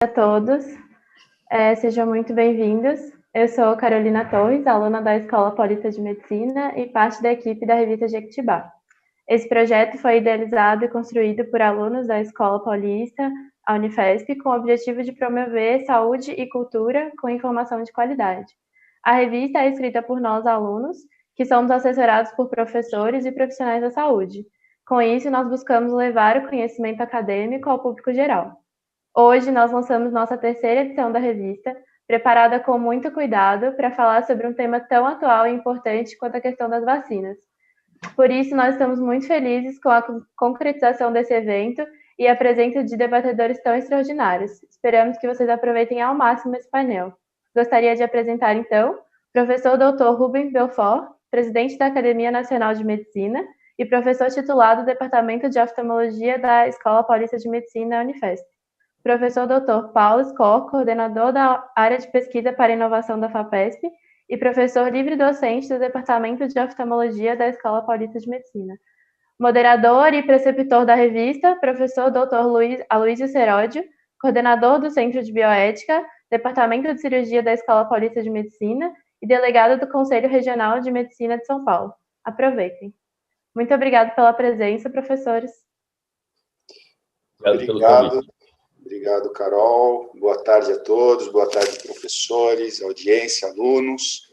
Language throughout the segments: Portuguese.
A todos, sejam muito bem-vindos. Eu sou Carolina Torres, aluna da Escola Paulista de Medicina e parte da equipe da revista Jequitibá. Esse projeto foi idealizado e construído por alunos da Escola Paulista, a Unifesp, com o objetivo de promover saúde e cultura com informação de qualidade. A revista é escrita por nós, alunos, que somos assessorados por professores e profissionais da saúde. Com isso, nós buscamos levar o conhecimento acadêmico ao público geral. Hoje, nós lançamos nossa terceira edição da revista, preparada com muito cuidado para falar sobre um tema tão atual e importante quanto a questão das vacinas. Por isso, nós estamos muito felizes com a concretização desse evento e a presença de debatedores tão extraordinários. Esperamos que vocês aproveitem ao máximo esse painel. Gostaria de apresentar, então, o professor Dr. Rubens Belfort, presidente da Academia Nacional de Medicina e professor titular do Departamento de Oftalmologia da Escola Paulista de Medicina, Unifesp. Professor Dr. Paulo Scor, coordenador da área de pesquisa para inovação da FAPESP e professor livre-docente do Departamento de Oftalmologia da Escola Paulista de Medicina. Moderador e preceptor da revista, professor Dr. Aloysio Seródio, coordenador do Centro de Bioética, Departamento de Cirurgia da Escola Paulista de Medicina e delegado do Conselho Regional de Medicina de São Paulo. Aproveitem. Muito obrigado pela presença, professores. Obrigado, Carol. Boa tarde a todos, boa tarde, professores, audiência, alunos.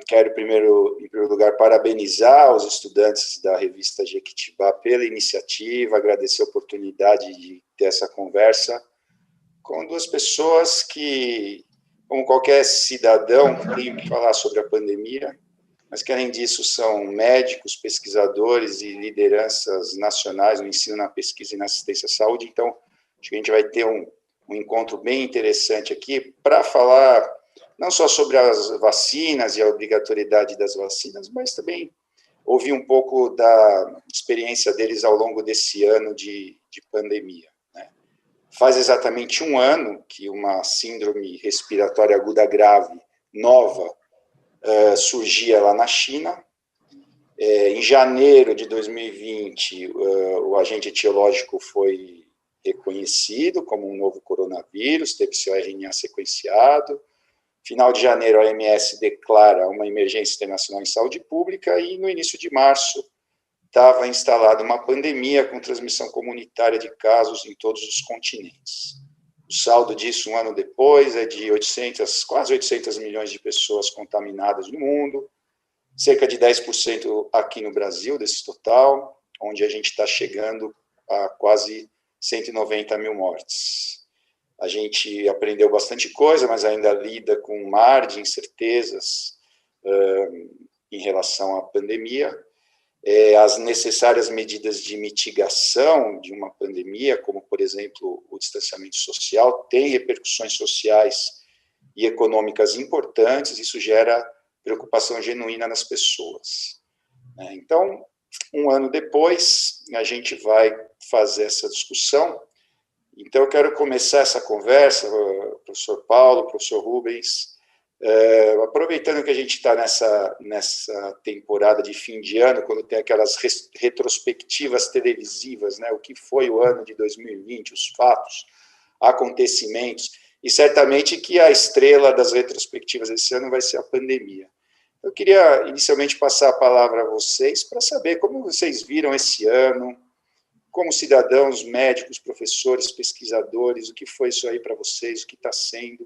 Quero, em primeiro lugar, parabenizar os estudantes da revista Jequitibá pela iniciativa, agradecer a oportunidade de ter essa conversa com duas pessoas que, como qualquer cidadão, têm que falar sobre a pandemia, mas que, além disso, são médicos, pesquisadores e lideranças nacionais no ensino, na pesquisa e na assistência à saúde. Então, acho que a gente vai ter um encontro bem interessante aqui para falar não só sobre as vacinas e a obrigatoriedade das vacinas, mas também ouvir um pouco da experiência deles ao longo desse ano de pandemia. Né? Faz exatamente um ano que uma síndrome respiratória aguda grave, nova, surgia lá na China. Em janeiro de 2020, o agente etiológico foi reconhecido como um novo coronavírus, teve seu RNA sequenciado. Final de janeiro, a OMS declara uma emergência internacional em saúde pública e, no início de março, estava instalada uma pandemia com transmissão comunitária de casos em todos os continentes. O saldo disso, um ano depois, é de quase 800 milhões de pessoas contaminadas no mundo, cerca de 10% aqui no Brasil, desse total, onde a gente está chegando a quase 190 mil mortes. A gente aprendeu bastante coisa, mas ainda lida com um mar de incertezas em relação à pandemia. As necessárias medidas de mitigação de uma pandemia, como, por exemplo, o distanciamento social, têm repercussões sociais e econômicas importantes, isso gera preocupação genuína nas pessoas. Então, um ano depois, a gente vai fazer essa discussão. Então, eu quero começar essa conversa, professor Paulo, professor Rubens, aproveitando que a gente está nessa temporada de fim de ano, quando tem aquelas retrospectivas televisivas, né, o que foi o ano de 2020, os fatos, acontecimentos, e certamente que a estrela das retrospectivas desse ano vai ser a pandemia. Eu queria, inicialmente, passar a palavra a vocês para saber como vocês viram esse ano, como cidadãos, médicos, professores, pesquisadores, o que foi isso aí para vocês, o que está sendo,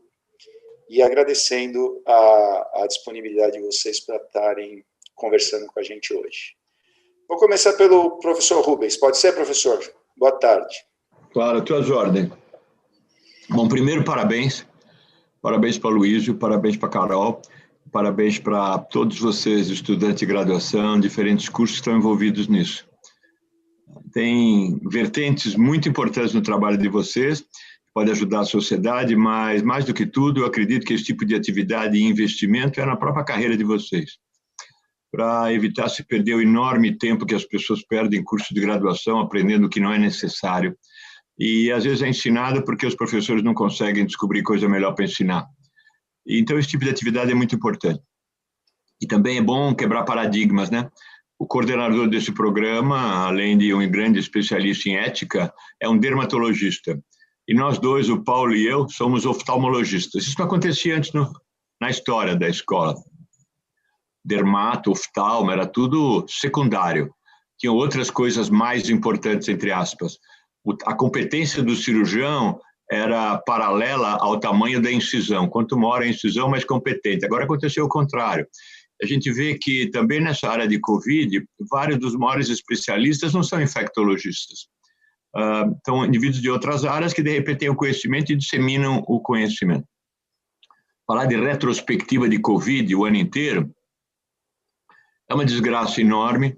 e agradecendo a disponibilidade de vocês para estarem conversando com a gente hoje. Vou começar pelo professor Rubens. Pode ser, professor? Boa tarde. Claro, tuas ordens. Bom, primeiro, parabéns. Parabéns para o Aloysio, parabéns para a Carol, parabéns para todos vocês, estudantes de graduação, diferentes cursos que estão envolvidos nisso. Tem vertentes muito importantes no trabalho de vocês, pode ajudar a sociedade, mas, mais do que tudo, eu acredito que esse tipo de atividade e investimento é na própria carreira de vocês, para evitar se perder o enorme tempo que as pessoas perdem em curso de graduação, aprendendo o que não é necessário. E, às vezes, é ensinado porque os professores não conseguem descobrir coisa melhor para ensinar. Então, esse tipo de atividade é muito importante. E também é bom quebrar paradigmas, né? O coordenador desse programa, além de um grande especialista em ética, é um dermatologista. e nós dois, o Paulo e eu, somos oftalmologistas. Isso não acontecia antes na história da escola. Dermato, oftalmo, era tudo secundário. Tinha outras coisas mais importantes, entre aspas. A competência do cirurgião era paralela ao tamanho da incisão. Quanto maior a incisão, mais competente. Agora aconteceu o contrário. A gente vê que também nessa área de Covid, vários dos maiores especialistas não são infectologistas. São indivíduos de outras áreas que, de repente, têm o conhecimento e disseminam o conhecimento. Falar de retrospectiva de Covid o ano inteiro é uma desgraça enorme,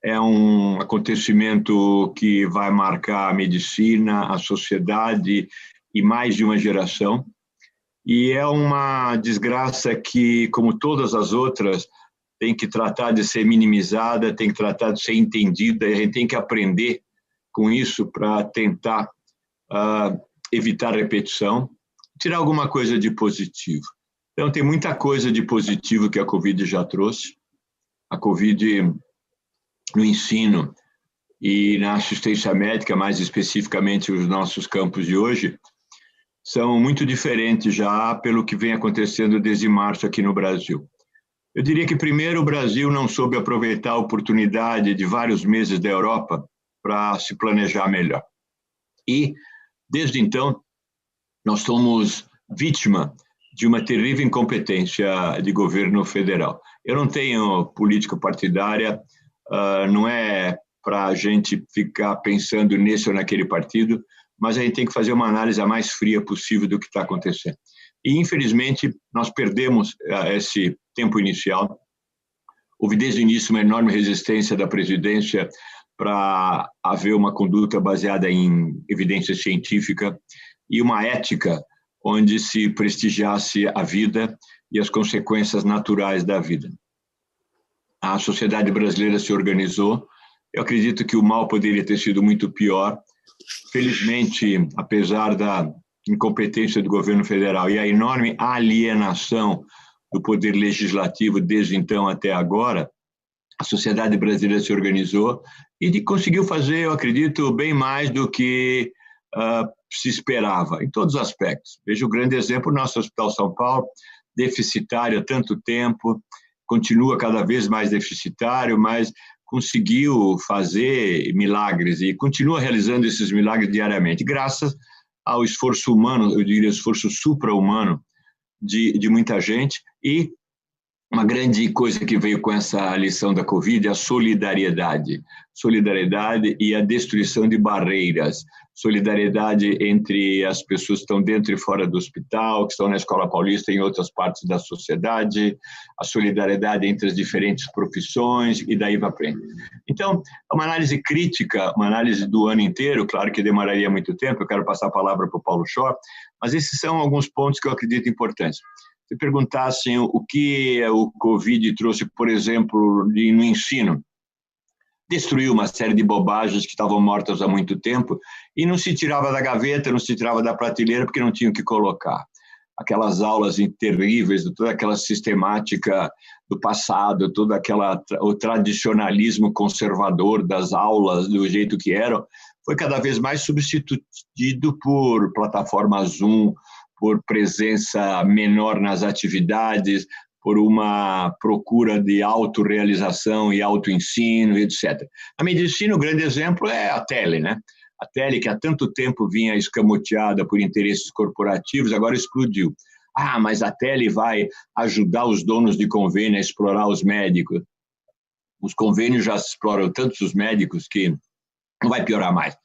é um acontecimento que vai marcar a medicina, a sociedade e mais de uma geração. E é uma desgraça que, como todas as outras, tem que tratar de ser minimizada, tem que tratar de ser entendida, e a gente tem que aprender com isso para tentar evitar repetição, tirar alguma coisa de positivo. Então, tem muita coisa de positivo que a Covid já trouxe. A Covid no ensino e na assistência médica, mais especificamente os nossos campos de hoje, são muito diferentes já pelo que vem acontecendo desde março aqui no Brasil. Eu diria que, primeiro, o Brasil não soube aproveitar a oportunidade de vários meses da Europa para se planejar melhor. E, desde então, nós somos vítima de uma terrível incompetência de governo federal. Eu não tenho política partidária, não é para a gente ficar pensando nesse ou naquele partido, mas a gente tem que fazer uma análise a mais fria possível do que está acontecendo. E, infelizmente, nós perdemos esse tempo inicial. Houve, desde o início, uma enorme resistência da presidência para haver uma conduta baseada em evidência científica e uma ética onde se prestigiasse a vida e as consequências naturais da vida. A sociedade brasileira se organizou. Eu acredito que o mal poderia ter sido muito pior. Felizmente, apesar da incompetência do governo federal e a enorme alienação do poder legislativo desde então até agora, a sociedade brasileira se organizou e conseguiu fazer, eu acredito, bem mais do que se esperava, em todos os aspectos. Veja o grande exemplo, nosso Hospital São Paulo, deficitário há tanto tempo, continua cada vez mais deficitário, mas conseguiu fazer milagres e continua realizando esses milagres diariamente, graças ao esforço humano, eu diria esforço supra-humano de muita gente. E uma grande coisa que veio com essa lição da Covid é a solidariedade. Solidariedade e a destruição de barreiras. Solidariedade entre as pessoas que estão dentro e fora do hospital, que estão na Escola Paulista e em outras partes da sociedade. A solidariedade entre as diferentes profissões e daí para frente. Então, é uma análise crítica, uma análise do ano inteiro, claro que demoraria muito tempo, eu quero passar a palavra para o Paulo Schor, mas esses são alguns pontos que eu acredito importantes. Se perguntassem o que o Covid trouxe, por exemplo, no ensino, destruiu uma série de bobagens que estavam mortas há muito tempo e não se tirava da gaveta, não se tirava da prateleira porque não tinha o que colocar. Aquelas aulas terríveis, toda aquela sistemática do passado, todo o tradicionalismo conservador das aulas do jeito que eram, foi cada vez mais substituído por plataforma Zoom, por presença menor nas atividades, por uma procura de autorrealização e autoensino, etc. A medicina, o grande exemplo é a tele, né? A tele, que há tanto tempo vinha escamoteada por interesses corporativos, agora explodiu. Ah, mas a tele vai ajudar os donos de convênio a explorar os médicos. Os convênios já exploram tantos os médicos que não vai piorar mais.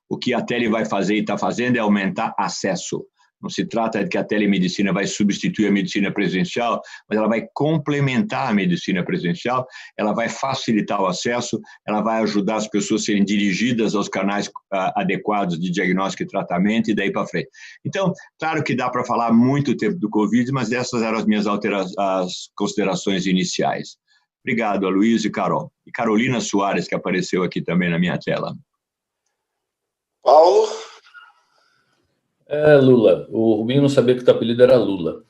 O que a tele vai fazer e está fazendo é aumentar acesso. Não se trata de que a telemedicina vai substituir a medicina presencial, mas ela vai complementar a medicina presencial, ela vai facilitar o acesso, ela vai ajudar as pessoas a serem dirigidas aos canais adequados de diagnóstico e tratamento e daí para frente. Então, claro que dá para falar muito tempo do Covid, mas essas eram as minhas as considerações iniciais. Obrigado, Aloysio e Carol. E Carolina Soares, que apareceu aqui também na minha tela. Paulo? Lula. O Rubinho não sabia que o teu apelido era Lula.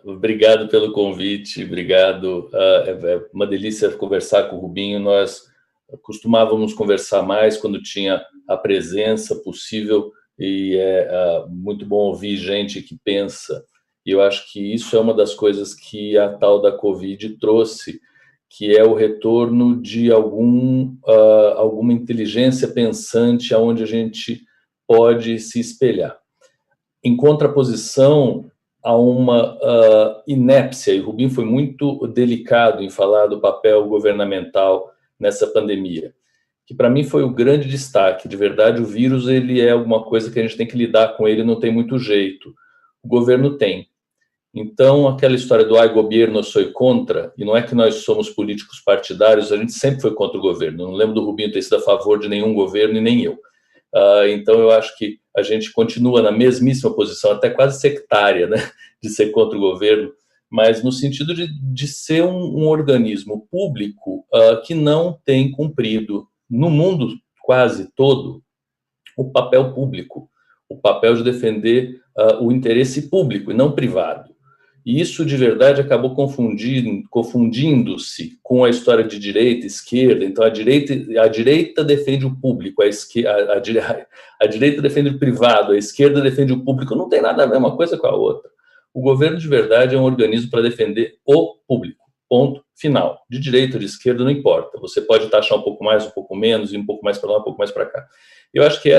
Obrigado pelo convite, obrigado. É uma delícia conversar com o Rubinho. Nós costumávamos conversar mais quando tinha a presença possível e é muito bom ouvir gente que pensa, e eu acho que isso é uma das coisas que a tal da Covid trouxe, que é o retorno de alguma inteligência pensante aonde a gente pode se espelhar. Em contraposição a uma inépcia, e Rubinho foi muito delicado em falar do papel governamental nessa pandemia, que para mim foi o grande destaque. De verdade, o vírus ele é alguma coisa que a gente tem que lidar com ele, não tem muito jeito. O governo tem. Então, aquela história do ai governo, sou contra, e não é que nós somos políticos partidários, a gente sempre foi contra o governo. Não lembro do Rubinho ter sido a favor de nenhum governo e nem eu. Então, eu acho que a gente continua na mesmíssima posição, até quase sectária, né, de ser contra o governo, mas no sentido de ser um organismo público que não tem cumprido, no mundo quase todo, o papel público, o papel de defender o interesse público e não privado. E isso, de verdade, acabou confundindo-se com a história de direita e esquerda. Então, a direita defende o público, a direita defende o privado, a esquerda defende o público. Não tem nada a ver uma coisa com a outra. O governo, de verdade, é um organismo para defender o público. Ponto final. De direita ou de esquerda, não importa. Você pode taxar um pouco mais, um pouco menos, e um pouco mais para lá, um pouco mais para cá. Eu acho que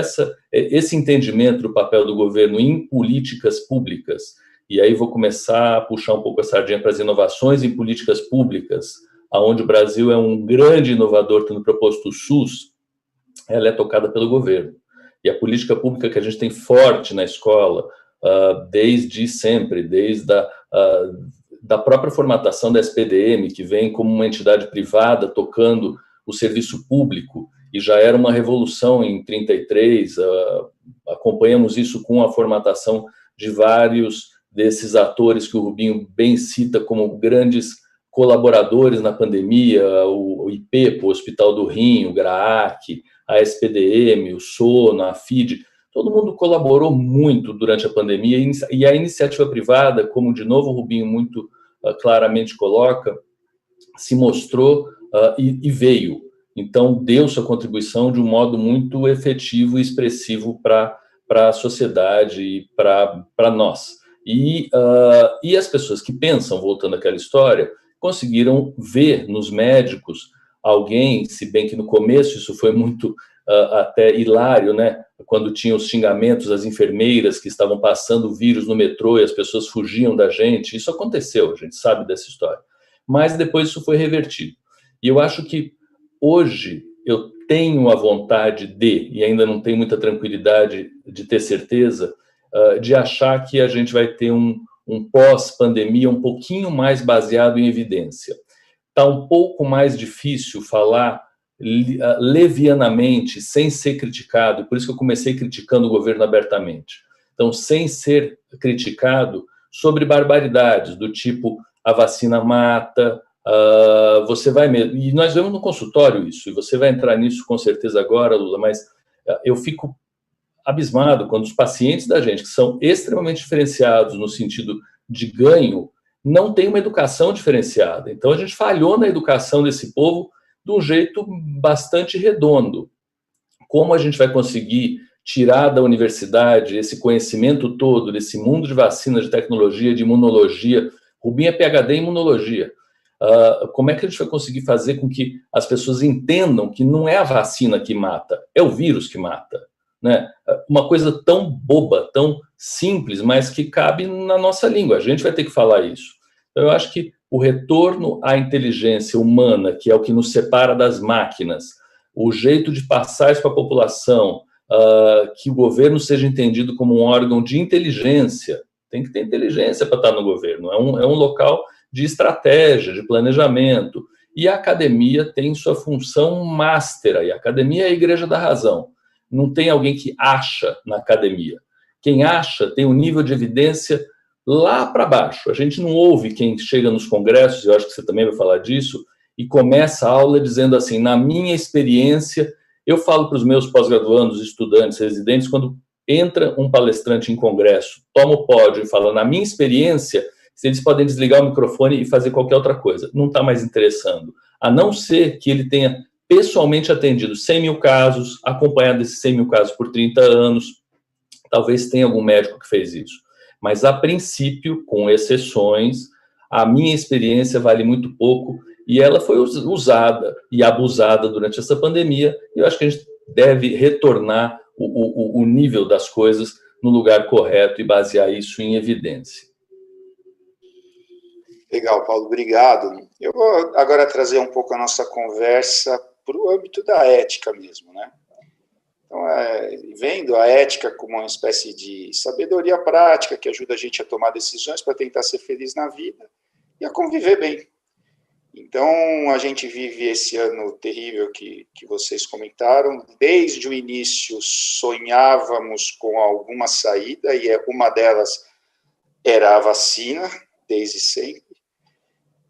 esse entendimento do papel do governo em políticas públicas, e aí vou começar a puxar um pouco a sardinha para as inovações em políticas públicas, onde o Brasil é um grande inovador, tendo proposto o SUS, ela é tocada pelo governo. E a política pública que a gente tem forte na escola, desde sempre, desde da própria formatação da SPDM, que vem como uma entidade privada tocando o serviço público, e já era uma revolução em 1933, acompanhamos isso com a formatação de vários desses atores que o Rubinho bem cita como grandes colaboradores na pandemia, o IPEPO, o Hospital do Rim, o GRAAC, a SPDM, o Sono, a FID, todo mundo colaborou muito durante a pandemia, e a iniciativa privada, como de novo o Rubinho muito claramente coloca, se mostrou e veio. Então, deu sua contribuição de um modo muito efetivo e expressivo para a sociedade e para nós. E as pessoas que pensam, voltando àquela história, conseguiram ver nos médicos alguém, se bem que no começo isso foi muito até hilário, né? Quando tinha os xingamentos das enfermeiras que estavam passando o vírus no metrô e as pessoas fugiam da gente. Isso aconteceu, a gente sabe dessa história. Mas depois isso foi revertido. E eu acho que hoje eu tenho a vontade e ainda não tenho muita tranquilidade de ter certeza, de achar que a gente vai ter um pós-pandemia um pouquinho mais baseado em evidência. Está um pouco mais difícil falar levianamente, sem ser criticado, por isso que eu comecei criticando o governo abertamente. Então, sem ser criticado sobre barbaridades, do tipo, a vacina mata, você vai mesmo... E nós vemos no consultório isso, e você vai entrar nisso com certeza agora, Lula, mas eu fico abismado quando os pacientes da gente, que são extremamente diferenciados no sentido de ganho, não têm uma educação diferenciada. Então, a gente falhou na educação desse povo de um jeito bastante redondo. Como a gente vai conseguir tirar da universidade esse conhecimento todo, desse mundo de vacina, de tecnologia, de imunologia? Rubinho é PhD em imunologia. Como é que a gente vai conseguir fazer com que as pessoas entendam que não é a vacina que mata, é o vírus que mata? Né? Uma coisa tão boba, tão simples, mas que cabe na nossa língua. A gente vai ter que falar isso. Então, eu acho que o retorno à inteligência humana, que é o que nos separa das máquinas, o jeito de passar isso para a população, que o governo seja entendido como um órgão de inteligência. Tem que ter inteligência para estar no governo. É um local de estratégia, de planejamento. E a academia tem sua função master. E a academia é a igreja da razão. Não tem alguém que acha na academia. Quem acha tem um nível de evidência lá para baixo. A gente não ouve quem chega nos congressos, eu acho que você também vai falar disso, e começa a aula dizendo assim, na minha experiência, eu falo para os meus pós-graduandos, estudantes, residentes, quando entra um palestrante em congresso, toma o pódio e fala, na minha experiência, eles podem desligar o microfone e fazer qualquer outra coisa. Não está mais interessando. A não ser que ele tenha pessoalmente atendido 100 mil casos, acompanhado esses 100 mil casos por 30 anos, talvez tenha algum médico que fez isso. Mas, a princípio, com exceções, a minha experiência vale muito pouco e ela foi usada e abusada durante essa pandemia, e eu acho que a gente deve retornar o nível das coisas no lugar correto e basear isso em evidência. Legal, Paulo, obrigado. Eu vou agora trazer um pouco a nossa conversa para o âmbito da ética mesmo, né? Então, vendo a ética como uma espécie de sabedoria prática que ajuda a gente a tomar decisões para tentar ser feliz na vida e a conviver bem. Então, a gente vive esse ano terrível que vocês comentaram. Desde o início, sonhávamos com alguma saída, e uma delas era a vacina, desde sempre.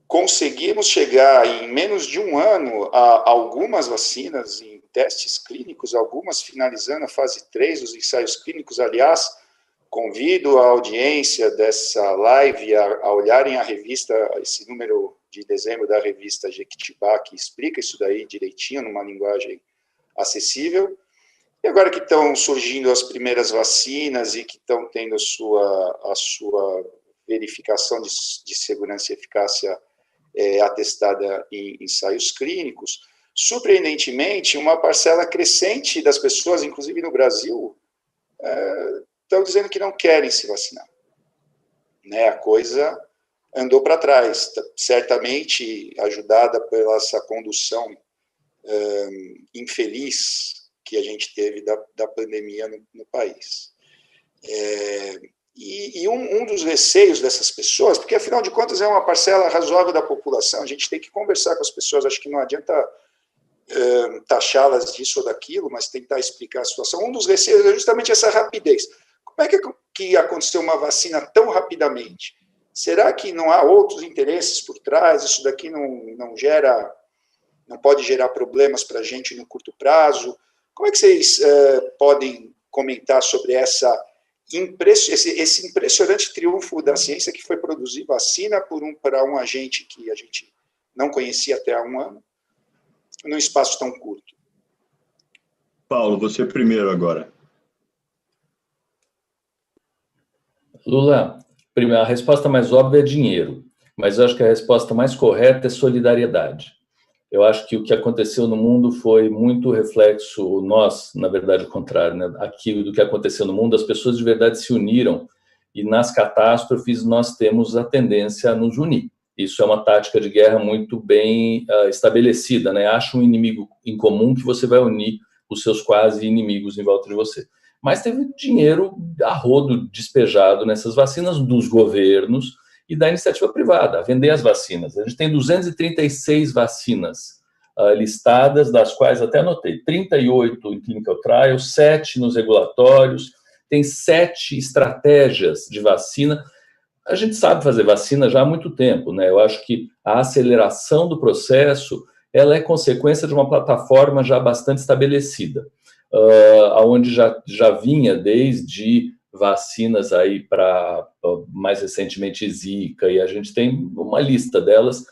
Conseguimos chegar, em menos de um ano, a algumas vacinas em testes clínicos, algumas finalizando a fase 3 dos ensaios clínicos. Aliás, convido a audiência dessa live a olharem a revista, esse número de dezembro da revista Jequitibá, que explica isso daí direitinho, numa linguagem acessível. E agora que estão surgindo as primeiras vacinas e que estão tendo a sua verificação de segurança e eficácia atestada em ensaios clínicos, surpreendentemente, uma parcela crescente das pessoas, inclusive no Brasil, estão dizendo que não querem se vacinar. Né? A coisa andou para trás, certamente ajudada pela essa condução infeliz que a gente teve da pandemia no país. E um dos receios dessas pessoas, porque afinal de contas é uma parcela razoável da população, a gente tem que conversar com as pessoas, acho que não adianta taxá-las disso ou daquilo, mas tentar explicar a situação. Um dos receios é justamente essa rapidez. Como é que aconteceu uma vacina tão rapidamente? Será que não há outros interesses por trás? Isso daqui não pode gerar problemas para a gente no curto prazo? Como é que vocês podem comentar sobre esse impressionante triunfo da ciência que foi produzir vacina para um agente que a gente não conhecia até há um ano, num espaço tão curto? Paulo, você primeiro agora. Lula, a resposta mais óbvia é dinheiro, mas eu acho que a resposta mais correta é solidariedade. Eu acho que o que aconteceu no mundo foi muito reflexo, na verdade, o contrário, né? Aquilo do que aconteceu no mundo, as pessoas de verdade se uniram, e nas catástrofes nós temos a tendência a nos unir. Isso é uma tática de guerra muito bem estabelecida, né? Acha um inimigo em comum que você vai unir os seus quase inimigos em volta de você. Mas teve dinheiro a rodo despejado nessas vacinas dos governos e da iniciativa privada, a vender as vacinas. A gente tem 236 vacinas listadas, das quais até anotei, 38 em clinical trials, 7 nos regulatórios, tem 7 estratégias de vacina. A gente sabe fazer vacina já há muito tempo, né? Eu acho que a aceleração do processo ela é consequência de uma plataforma já bastante estabelecida, onde já vinha desde vacinas aí para, mais recentemente, Zika, e a gente tem uma lista delas,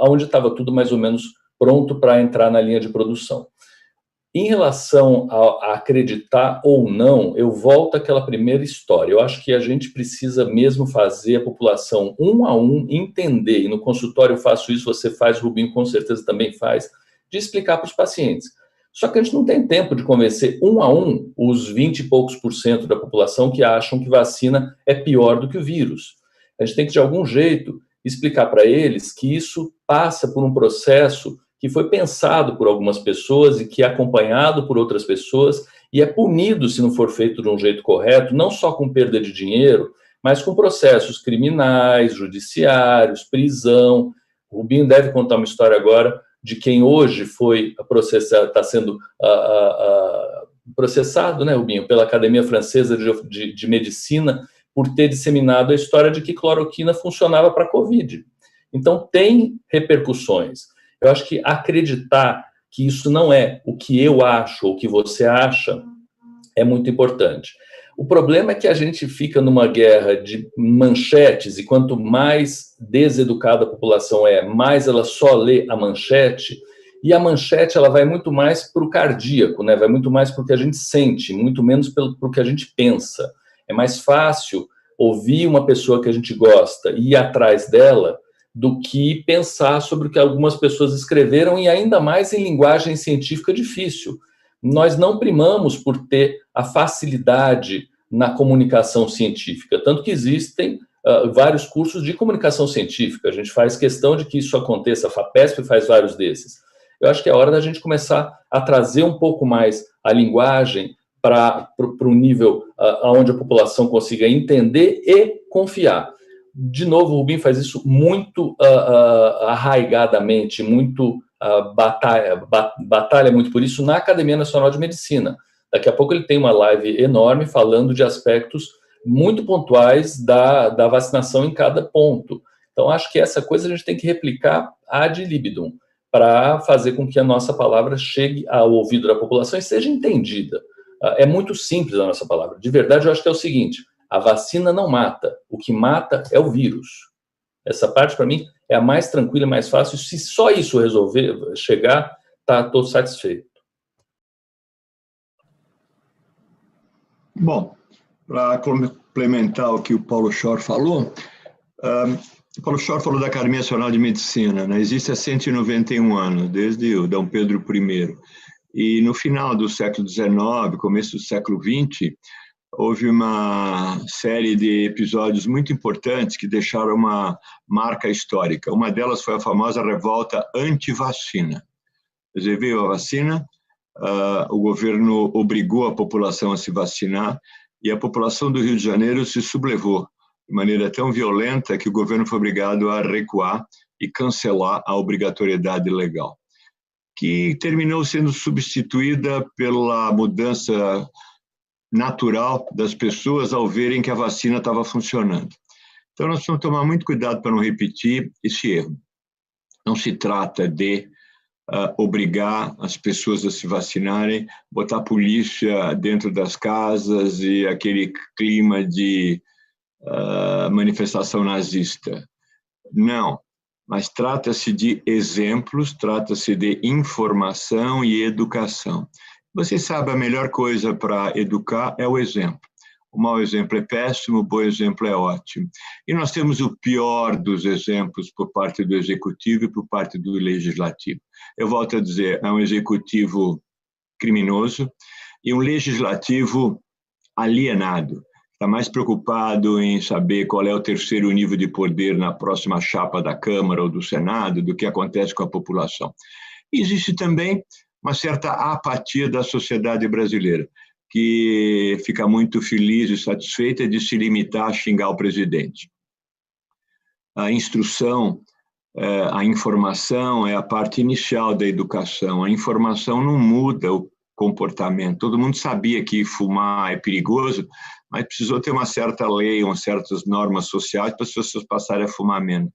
onde estava tudo mais ou menos pronto para entrar na linha de produção. Em relação a acreditar ou não, eu volto àquela primeira história. Eu acho que a gente precisa mesmo fazer a população um a um entender, e no consultório eu faço isso, você faz, Rubinho com certeza também faz, de explicar para os pacientes. Só que a gente não tem tempo de convencer um a um os 20 e poucos % da população que acham que vacina é pior do que o vírus. A gente tem que, de algum jeito, explicar para eles que isso passa por um processo que foi pensado por algumas pessoas e que é acompanhado por outras pessoas e é punido se não for feito de um jeito correto, não só com perda de dinheiro, mas com processos criminais, judiciários, prisão. O Rubinho deve contar uma história agora de quem hoje foi processado, está sendo processado, né, Rubinho, pela Academia Francesa de Medicina por ter disseminado a história de que cloroquina funcionava para a Covid. Então, tem repercussões. Eu acho que acreditar que isso não é o que eu acho ou o que você acha é muito importante. O problema é que a gente fica numa guerra de manchetes e quanto mais deseducada a população mais ela só lê a manchete, e a manchete ela vai muito mais para o cardíaco, né? Vai muito mais para o que a gente sente, muito menos para o que a gente pensa. É mais fácil ouvir uma pessoa que a gente gosta e ir atrás dela do que pensar sobre o que algumas pessoas escreveram, e ainda mais em linguagem científica difícil. Nós não primamos por ter a facilidade na comunicação científica, tanto que existem vários cursos de comunicação científica. A gente faz questão de que isso aconteça, a FAPESP faz vários desses. Eu acho que é hora da gente começar a trazer um pouco mais a linguagem para o nível onde a população consiga entender e confiar. De novo, o Rubim faz isso muito arraigadamente, muito batalha muito por isso na Academia Nacional de Medicina. Daqui a pouco ele tem uma live enorme falando de aspectos muito pontuais da vacinação em cada ponto. Então, acho que essa coisa a gente tem que replicar ad libidum, para fazer com que a nossa palavra chegue ao ouvido da população e seja entendida. É muito simples a nossa palavra. De verdade, eu acho que é o seguinte: a vacina não mata. O que mata é o vírus. Essa parte, para mim, é a mais tranquila e mais fácil. Se só isso resolver chegar, estou satisfeito. Bom, para complementar o que o Paulo Schor falou, o Paulo Schor falou da Academia Nacional de Medicina, né? Existe há 191 anos, desde o Dom Pedro I. E no final do século XIX, começo do século XX, houve uma série de episódios muito importantes que deixaram uma marca histórica. Uma delas foi a famosa revolta anti-vacina. Quer dizer, veio a vacina, o governo obrigou a população a se vacinar e a população do Rio de Janeiro se sublevou de maneira tão violenta que o governo foi obrigado a recuar e cancelar a obrigatoriedade legal, que terminou sendo substituída pela mudança natural das pessoas ao verem que a vacina estava funcionando. Então, nós precisamos tomar muito cuidado para não repetir esse erro. Não se trata de obrigar as pessoas a se vacinarem, botar a polícia dentro das casas e aquele clima de manifestação nazista. Não, mas trata-se de exemplos, trata-se de informação e educação. Você sabe, a melhor coisa para educar é o exemplo. O mau exemplo é péssimo, o bom exemplo é ótimo. E nós temos o pior dos exemplos por parte do Executivo e por parte do Legislativo. Eu volto a dizer, é um Executivo criminoso e um Legislativo alienado. Está mais preocupado em saber qual é o terceiro nível de poder na próxima chapa da Câmara ou do Senado do que acontece com a população. E existe também uma certa apatia da sociedade brasileira, que fica muito feliz e satisfeita de se limitar a xingar o presidente. A instrução, a informação é a parte inicial da educação. A informação não muda o comportamento. Todo mundo sabia que fumar é perigoso, mas precisou ter uma certa lei, umas certas normas sociais para as pessoas passarem a fumar menos.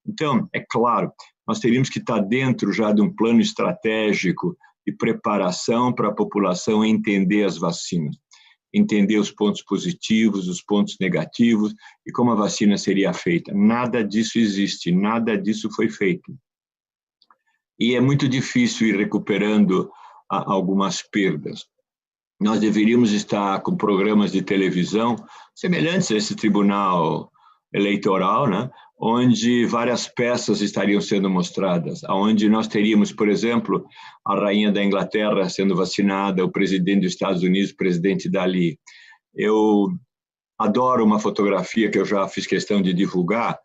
Então, é claro, nós teríamos que estar dentro já de um plano estratégico de preparação para a população entender as vacinas, entender os pontos positivos, os pontos negativos e como a vacina seria feita. Nada disso existe, nada disso foi feito. E é muito difícil ir recuperando algumas perdas. Nós deveríamos estar com programas de televisão semelhantes a esse tribunal eleitoral, né? Onde várias peças estariam sendo mostradas, onde nós teríamos, por exemplo, a rainha da Inglaterra sendo vacinada, o presidente dos Estados Unidos, o presidente Dali. Eu adoro uma fotografia que eu já fiz questão de divulgar,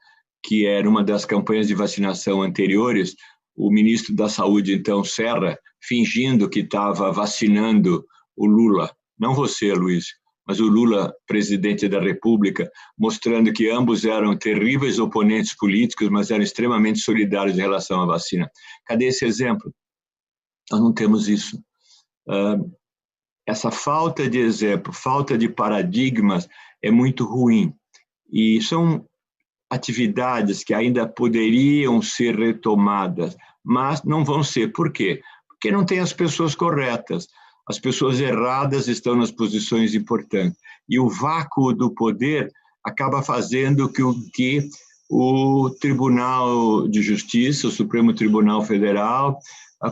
que era uma das campanhas de vacinação anteriores, o ministro da Saúde, então, Serra, fingindo que estava vacinando o Lula. Não você, Luiz, mas o Lula, presidente da República, mostrando que ambos eram terríveis oponentes políticos, mas eram extremamente solidários em relação à vacina. Cadê esse exemplo? Nós não temos isso. Essa falta de exemplo, falta de paradigmas é muito ruim. E são atividades que ainda poderiam ser retomadas, mas não vão ser. Por quê? Porque não tem as pessoas corretas. As pessoas erradas estão nas posições importantes. E o vácuo do poder acaba fazendo que o Tribunal de Justiça, o Supremo Tribunal Federal,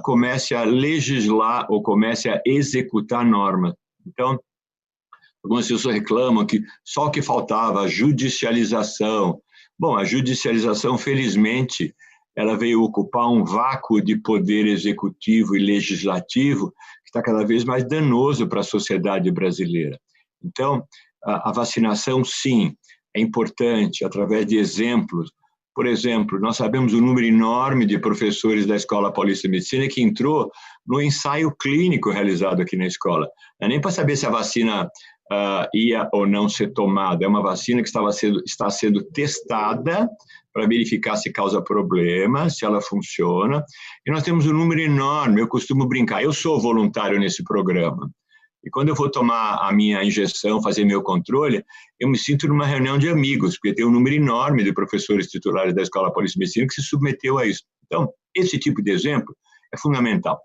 comece a legislar ou comece a executar normas. Então, Algumas pessoas reclamam que só o que faltava, a judicialização. Bom, a judicialização, felizmente, ela veio ocupar um vácuo de poder executivo e legislativo que está cada vez mais danoso para a sociedade brasileira. Então, a vacinação, sim, é importante, através de exemplos. Por exemplo, nós sabemos o número enorme de professores da Escola Paulista de Medicina que entrou no ensaio clínico realizado aqui na escola. Não é nem para saber se a vacina ia ou não ser tomada, é uma vacina que está sendo testada para verificar se causa problema, se ela funciona, e nós temos um número enorme. Eu costumo brincar, eu sou voluntário nesse programa, e quando eu vou tomar a minha injeção, fazer meu controle, eu me sinto numa reunião de amigos, porque tem um número enorme de professores titulares da Escola Paulista de Medicina que se submeteu a isso. Então, esse tipo de exemplo é fundamental,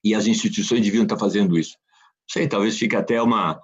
e as instituições deviam estar fazendo isso. Não sei, talvez fique até uma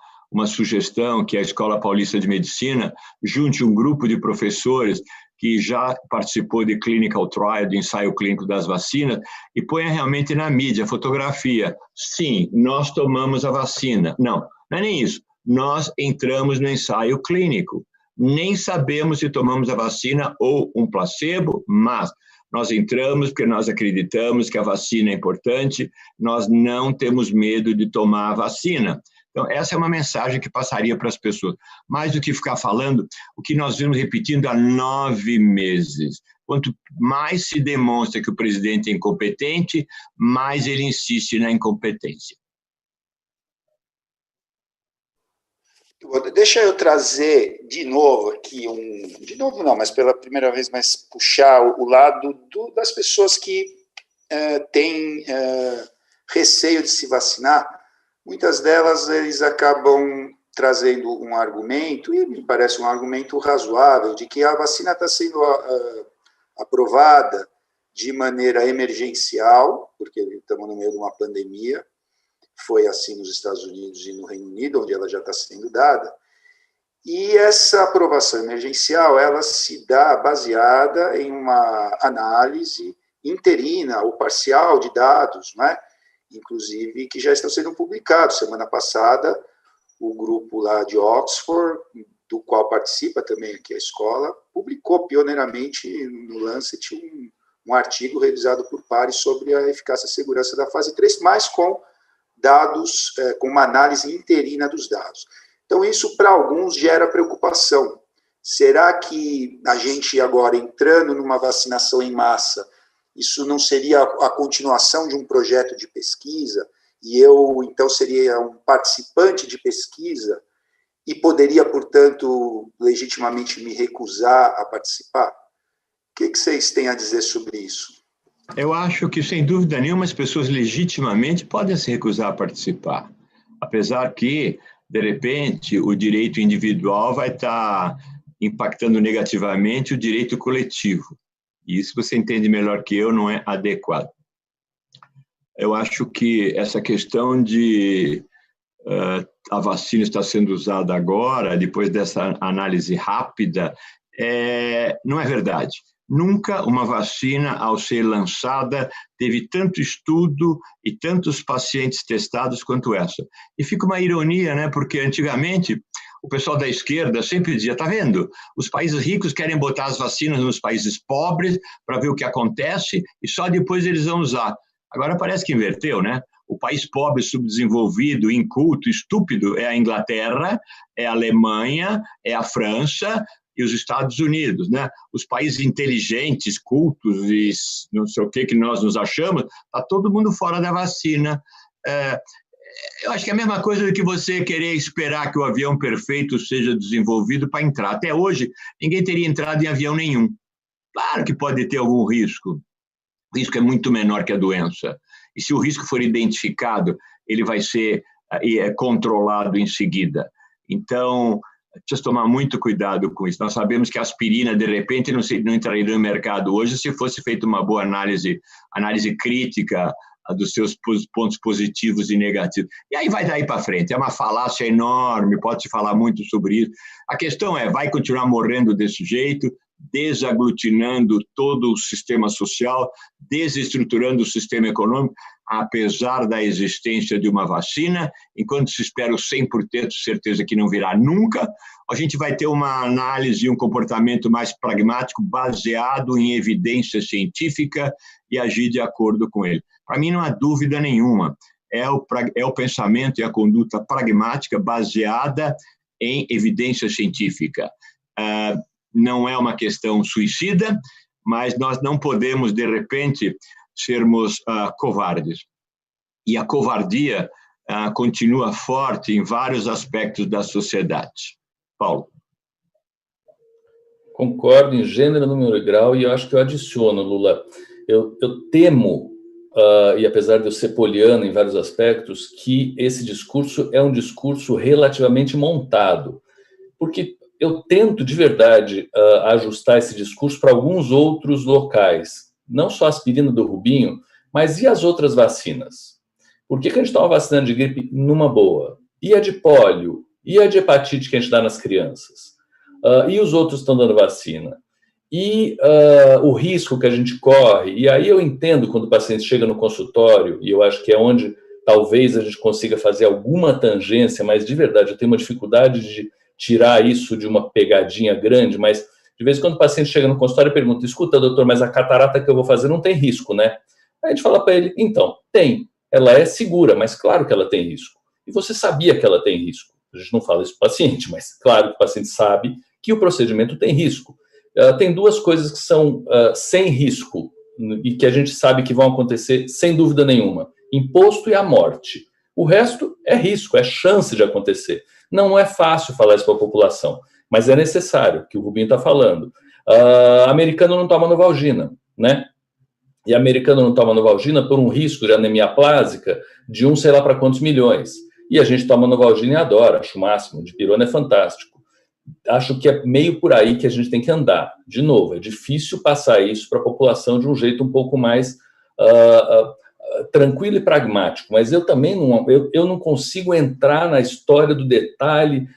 sugestão que a Escola Paulista de Medicina junte um grupo de professores que já participou de clinical trial, de ensaio clínico das vacinas, e ponha realmente na mídia, fotografia. Sim, nós tomamos a vacina. Não, não é nem isso. Nós entramos no ensaio clínico. Nem sabemos se tomamos a vacina ou um placebo, mas nós entramos porque nós acreditamos que a vacina é importante, nós não temos medo de tomar a vacina. Então, essa é uma mensagem que passaria para as pessoas. Mais do que ficar falando, o que nós vimos repetindo há 9 meses. Quanto mais se demonstra que o presidente é incompetente, mais ele insiste na incompetência. Deixa eu trazer de novo aqui, de novo não, mas pela primeira vez, mas puxar o lado das pessoas que têm receio de se vacinar. Muitas delas, eles acabam trazendo um argumento, e me parece um argumento razoável, de que a vacina está sendo aprovada de maneira emergencial, porque estamos no meio de uma pandemia, foi assim nos Estados Unidos e no Reino Unido, onde ela já está sendo dada, e essa aprovação emergencial, ela se dá baseada em uma análise interina ou parcial de dados, não é? Inclusive que já estão sendo publicados. Semana passada, o grupo lá de Oxford, do qual participa também aqui a escola, publicou pioneiramente no Lancet um artigo revisado por pares sobre a eficácia e segurança da fase 3, mas com dados, com uma análise interina dos dados. Então, isso para alguns gera preocupação. Será que a gente agora, entrando numa vacinação em massa, isso não seria a continuação de um projeto de pesquisa, e eu, então, seria um participante de pesquisa e poderia, portanto, legitimamente me recusar a participar? O que vocês têm a dizer sobre isso? Eu acho que, sem dúvida nenhuma, as pessoas legitimamente podem se recusar a participar, apesar que, de repente, o direito individual vai estar impactando negativamente o direito coletivo. E isso você entende melhor que eu, não é adequado. Eu acho que essa questão de a vacina está sendo usada agora, depois dessa análise rápida, não é verdade. Nunca uma vacina, ao ser lançada, teve tanto estudo e tantos pacientes testados quanto essa. E fica uma ironia, né? Porque antigamente o pessoal da esquerda sempre dizia, tá vendo? Os países ricos querem botar as vacinas nos países pobres para ver o que acontece e só depois eles vão usar. Agora parece que inverteu, né? O país pobre, subdesenvolvido, inculto, estúpido é a Inglaterra, é a Alemanha, é a França e os Estados Unidos, né? Os países inteligentes, cultos e não sei o que nós nos achamos, está todo mundo fora da vacina. Eu acho que é a mesma coisa do que você querer esperar que o avião perfeito seja desenvolvido para entrar. Até hoje, ninguém teria entrado em avião nenhum. Claro que pode ter algum risco. O risco é muito menor que a doença. E se o risco for identificado, ele vai ser controlado em seguida. Então, precisa tomar muito cuidado com isso. Nós sabemos que a aspirina, de repente, não entraria no mercado hoje se fosse feita uma boa análise crítica dos seus pontos positivos e negativos. E aí vai daí para frente. É uma falácia enorme, pode-se falar muito sobre isso. A questão é, vai continuar morrendo desse jeito? desaglutinando todo o sistema social, desestruturando o sistema econômico, apesar da existência de uma vacina, enquanto se espera o 100% de certeza que não virá nunca, a gente vai ter uma análise e um comportamento mais pragmático, baseado em evidência científica e agir de acordo com ele. Para mim, não há dúvida nenhuma, é o pensamento e a conduta pragmática baseada em evidência científica. Não é uma questão suicida, mas nós não podemos, de repente, sermos covardes. E a covardia continua forte em vários aspectos da sociedade. Paulo. Concordo em gênero, número e grau, e eu acho que eu adiciono, Lula. Eu temo, e apesar de eu ser poliano em vários aspectos, que esse discurso é um discurso relativamente montado. Porque eu tento, de verdade, ajustar esse discurso para alguns outros locais. Não só a aspirina do Rubinho, mas e as outras vacinas? Por que a gente toma vacinando de gripe numa boa? E a de pólio? E a de hepatite que a gente dá nas crianças? E os outros estão dando vacina? E o risco que a gente corre? E aí eu entendo quando o paciente chega no consultório, e eu acho que é onde talvez a gente consiga fazer alguma tangência, mas de verdade eu tenho uma dificuldade de tirar isso de uma pegadinha grande, mas de vez em quando o paciente chega no consultório e pergunta, escuta, doutor, mas a catarata que eu vou fazer não tem risco, né? Aí a gente fala para ele, então, tem. Ela é segura, mas claro que ela tem risco. E você sabia que ela tem risco. A gente não fala isso para o paciente, mas claro que o paciente sabe que o procedimento tem risco. Tem duas coisas que são sem risco e que a gente sabe que vão acontecer sem dúvida nenhuma. Imposto e a morte. O resto é risco, é chance de acontecer. Não é fácil falar isso para a população, mas é necessário, que o Rubinho está falando. Americano não toma Novalgina, né? E americano não toma Novalgina por um risco de anemia plásica de sei lá para quantos milhões. E a gente toma Novalgina e adora, acho o máximo, de pirona é fantástico. Acho que é meio por aí que a gente tem que andar. De novo, é difícil passar isso para a população de um jeito um pouco mais tranquilo e pragmático, mas eu também não consigo entrar na história do detalhe,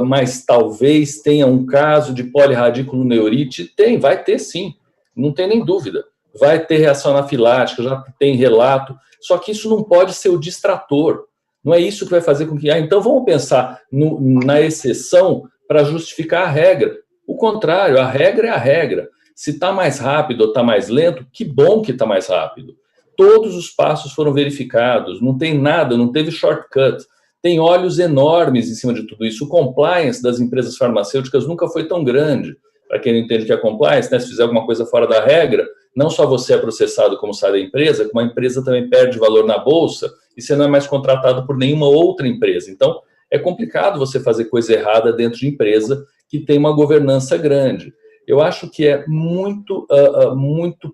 mas talvez tenha um caso de polirradiculoneurite. Vai ter sim, não tem nem dúvida. Vai ter reação anafilática, já tem relato, só que isso não pode ser o distrator. Não é isso que vai fazer com que... então vamos pensar na exceção para justificar a regra. O contrário, a regra é a regra. Se está mais rápido ou está mais lento, que bom que está mais rápido. Todos os passos foram verificados, não tem nada, não teve shortcut. Tem olhos enormes em cima de tudo isso. O compliance das empresas farmacêuticas nunca foi tão grande. Para quem não entende que é compliance, né, se fizer alguma coisa fora da regra, não só você é processado como sai da empresa, como a empresa também perde valor na bolsa e você não é mais contratado por nenhuma outra empresa. Então, é complicado você fazer coisa errada dentro de empresa que tem uma governança grande. Eu acho que é muito